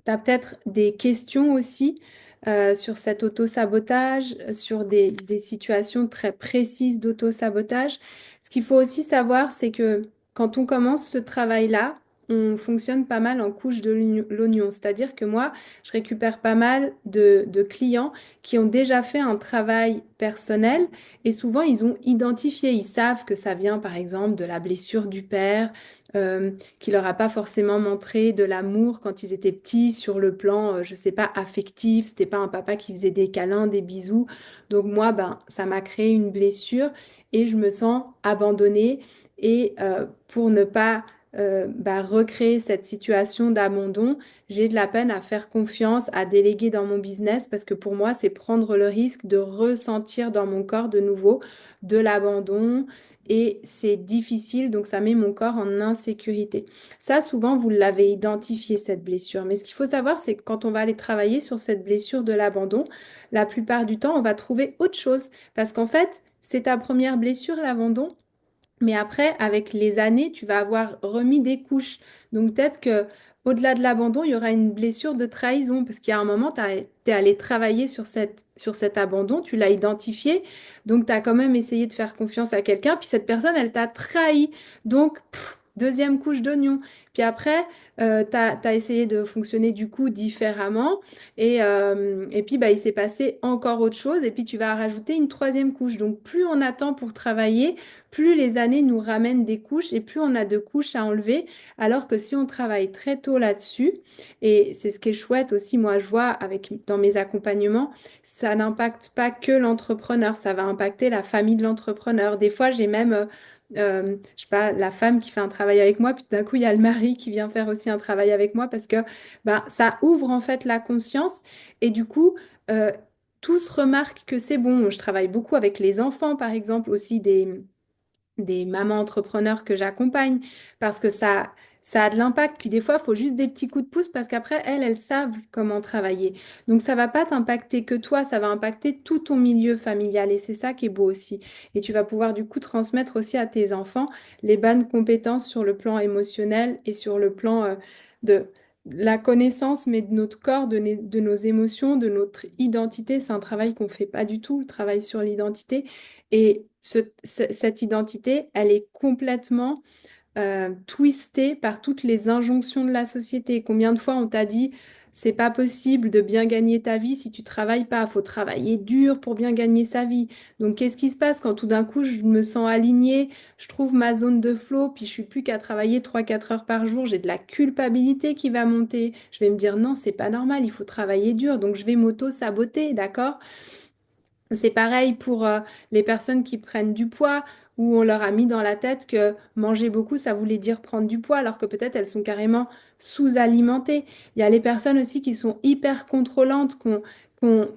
Tu as peut-être des questions aussi sur cet auto-sabotage, sur des situations très précises d'auto-sabotage. Ce qu'il faut aussi savoir, c'est que quand on commence ce travail-là, on fonctionne pas mal en couche de l'oignon. C'est-à-dire que moi, je récupère pas mal de clients qui ont déjà fait un travail personnel et souvent ils ont identifié, ils savent que ça vient par exemple de la blessure du père. Qui leur a pas forcément montré de l'amour quand ils étaient petits sur le plan, je sais pas, affectif. C'était pas un papa qui faisait des câlins, des bisous. Donc moi, ben, ça m'a créé une blessure et je me sens abandonnée. Et pour ne pas bah, recréer cette situation d'abandon, j'ai de la peine à faire confiance, à déléguer dans mon business parce que pour moi, c'est prendre le risque de ressentir dans mon corps de nouveau de l'abandon et c'est difficile, donc ça met mon corps en insécurité. Ça, souvent, vous l'avez identifié, cette blessure. Mais ce qu'il faut savoir, c'est que quand on va aller travailler sur cette blessure de l'abandon, la plupart du temps, on va trouver autre chose. Parce qu'en fait, c'est ta première blessure, l'abandon. Mais après, avec les années, tu vas avoir remis des couches. Donc peut-être que au-delà de l'abandon, il y aura une blessure de trahison parce qu'il y a un moment, tu es allé travailler sur cet abandon, tu l'as identifié, donc tu as quand même essayé de faire confiance à quelqu'un, puis cette personne, elle t'a trahi. Donc, deuxième couche d'oignon. Puis après, t'as essayé de fonctionner du coup différemment et puis bah, il s'est passé encore autre chose et puis tu vas rajouter une troisième couche. Donc plus on attend pour travailler, plus les années nous ramènent des couches et plus on a de couches à enlever. Alors que si on travaille très tôt là-dessus, et c'est ce qui est chouette aussi, moi je vois dans mes accompagnements, ça n'impacte pas que l'entrepreneur, ça va impacter la famille de l'entrepreneur. Des fois, j'ai même je sais pas, la femme qui fait un travail avec moi, puis d'un coup, il y a le mari qui vient faire aussi un travail avec moi parce que ben, ça ouvre en fait la conscience et du coup, euh, tous remarquent que c'est bon. Je travaille beaucoup avec les enfants, par exemple, aussi des mamans entrepreneurs que j'accompagne parce que ça a de l'impact. Puis des fois, il faut juste des petits coups de pouce parce qu'après, elles savent comment travailler. Donc ça va pas t'impacter que toi, ça va impacter tout ton milieu familial et c'est ça qui est beau aussi. Et tu vas pouvoir du coup transmettre aussi à tes enfants les bonnes compétences sur le plan émotionnel et sur le plan de la connaissance, mais de notre corps, de nos émotions, de notre identité. C'est un travail qu'on fait pas du tout, le travail sur l'identité. Et cette identité, elle est complètement twistée par toutes les injonctions de la société. Combien de fois on t'a dit, c'est pas possible de bien gagner ta vie si tu travailles pas, faut travailler dur pour bien gagner sa vie. Donc qu'est-ce qui se passe quand tout d'un coup je me sens alignée, je trouve ma zone de flow, puis je suis plus qu'à travailler 3 4 heures par jour, j'ai de la culpabilité qui va monter. Je vais me dire non, c'est pas normal, il faut travailler dur, donc je vais m'auto-saboter, d'accord? C'est pareil pour les personnes qui prennent du poids, où on leur a mis dans la tête que manger beaucoup, ça voulait dire prendre du poids, alors que peut-être elles sont carrément sous-alimentées. Il y a les personnes aussi qui sont hyper contrôlantes.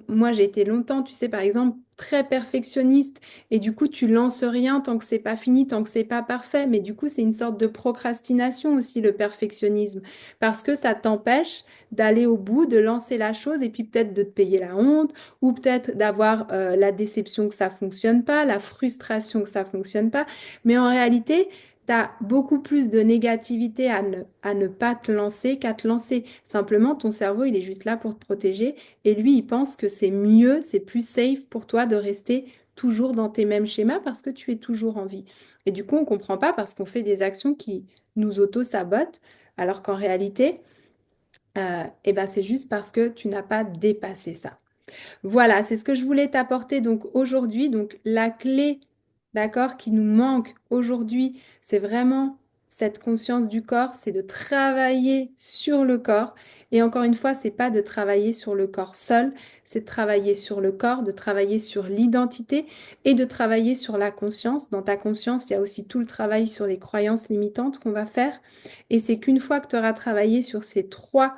Moi, j'ai été longtemps, tu sais, par exemple, très perfectionniste, et du coup, tu lances rien tant que c'est pas fini, tant que c'est pas parfait. Mais du coup, c'est une sorte de procrastination aussi, le perfectionnisme, parce que ça t'empêche d'aller au bout, de lancer la chose, et puis peut-être de te payer la honte ou peut-être d'avoir la déception que ça fonctionne pas, la frustration que ça fonctionne pas. Mais en réalité, tu as beaucoup plus de négativité à ne pas te lancer qu'à te lancer. Simplement, ton cerveau, il est juste là pour te protéger et lui, il pense que c'est mieux, c'est plus safe pour toi de rester toujours dans tes mêmes schémas parce que tu es toujours en vie. Et du coup, on ne comprend pas parce qu'on fait des actions qui nous auto-sabotent, alors qu'en réalité, eh ben, c'est juste parce que tu n'as pas dépassé ça. Voilà, c'est ce que je voulais t'apporter donc aujourd'hui. Donc la clé, d'accord, qui nous manque aujourd'hui, c'est vraiment cette conscience du corps, c'est de travailler sur le corps. Et encore une fois, c'est pas de travailler sur le corps seul, c'est de travailler sur le corps, de travailler sur l'identité et de travailler sur la conscience. Dans ta conscience, il y a aussi tout le travail sur les croyances limitantes qu'on va faire. Et c'est qu'une fois que tu auras travaillé sur ces trois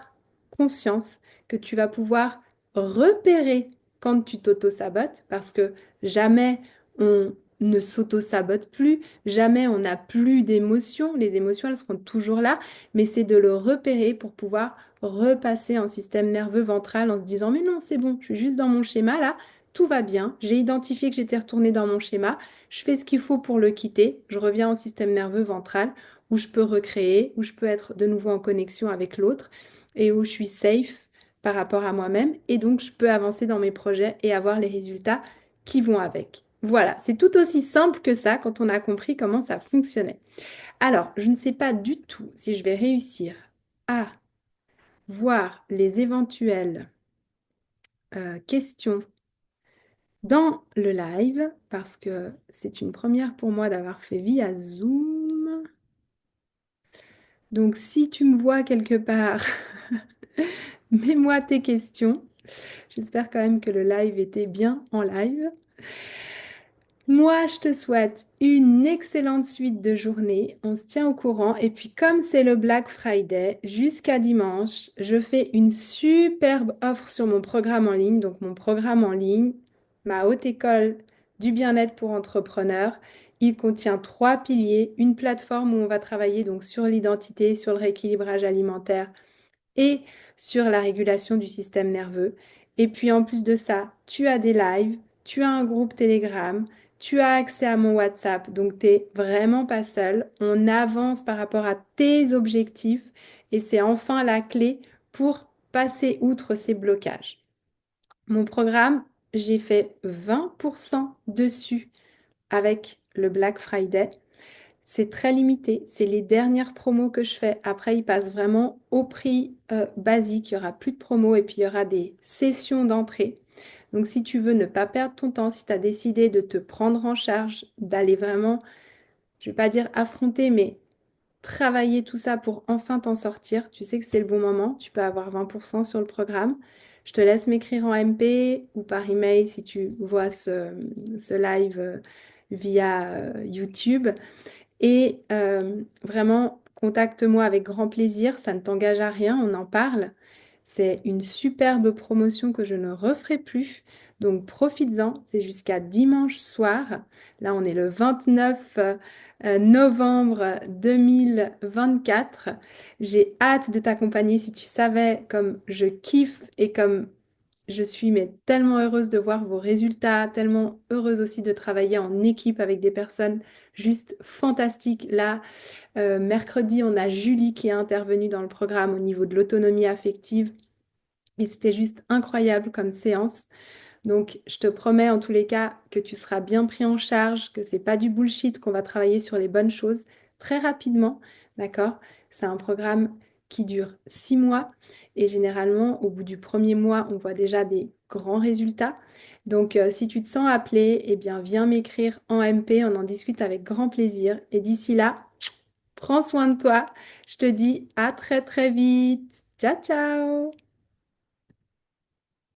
consciences, que tu vas pouvoir repérer quand tu t'auto-sabotes, parce que jamais on ne s'auto-sabote plus, jamais on n'a plus d'émotions. Les émotions, elles seront toujours là, mais c'est de le repérer pour pouvoir repasser en système nerveux ventral en se disant, mais non, c'est bon, je suis juste dans mon schéma là, tout va bien, j'ai identifié que j'étais retournée dans mon schéma, je fais ce qu'il faut pour le quitter, je reviens au système nerveux ventral où je peux recréer, où je peux être de nouveau en connexion avec l'autre et où je suis safe par rapport à moi-même et donc je peux avancer dans mes projets et avoir les résultats qui vont avec. Voilà, c'est tout aussi simple que ça quand on a compris comment ça fonctionnait. Alors, je ne sais pas du tout si je vais réussir à voir les éventuelles questions dans le live parce que c'est une première pour moi d'avoir fait via Zoom. Donc, si tu me vois quelque part, mets-moi tes questions. J'espère quand même que le live était bien en live. Moi, je te souhaite une excellente suite de journée. On se tient au courant. Et puis, comme c'est le Black Friday, jusqu'à dimanche, je fais une superbe offre sur mon programme en ligne. Donc, mon programme en ligne, ma haute école du bien-être pour entrepreneurs. Il contient trois piliers, une plateforme où on va travailler donc sur l'identité, sur le rééquilibrage alimentaire et sur la régulation du système nerveux. Et puis en plus de ça, tu as des lives, tu as un groupe Telegram, tu as accès à mon WhatsApp, donc tu n'es vraiment pas seul. On avance par rapport à tes objectifs et c'est enfin la clé pour passer outre ces blocages. Mon programme, j'ai fait 20% dessus avec le Black Friday. C'est très limité. C'est les dernières promos que je fais. Après, ils passent vraiment au prix basique. Il y aura plus de promos et puis il y aura des sessions d'entrée. Donc, si tu veux ne pas perdre ton temps, si tu as décidé de te prendre en charge, d'aller vraiment, je vais pas dire affronter, mais travailler tout ça pour enfin t'en sortir, tu sais que c'est le bon moment. Tu peux avoir 20% sur le programme. Je te laisse m'écrire en MP ou par email si tu vois ce live via YouTube. Et vraiment, contacte-moi avec grand plaisir, ça ne t'engage à rien, on en parle. C'est une superbe promotion que je ne referai plus. Donc profites-en, c'est jusqu'à dimanche soir. Là, on est le 29 novembre 2024. J'ai hâte de t'accompagner. Si tu savais comme je kiffe et comme je suis mais tellement heureuse de voir vos résultats, tellement heureuse aussi de travailler en équipe avec des personnes juste fantastiques. Là, mercredi, on a Julie qui est intervenue dans le programme au niveau de l'autonomie affective et c'était juste incroyable comme séance. Donc, je te promets en tous les cas que tu seras bien pris en charge, que c'est pas du bullshit, qu'on va travailler sur les bonnes choses très rapidement, d'accord? C'est un programme qui dure 6 mois et généralement, au bout du premier mois, on voit déjà des grands résultats. Donc, si tu te sens appelé, eh bien, viens m'écrire en MP, on en discute avec grand plaisir. Et d'ici là, prends soin de toi. Je te dis à très très vite. Ciao, ciao!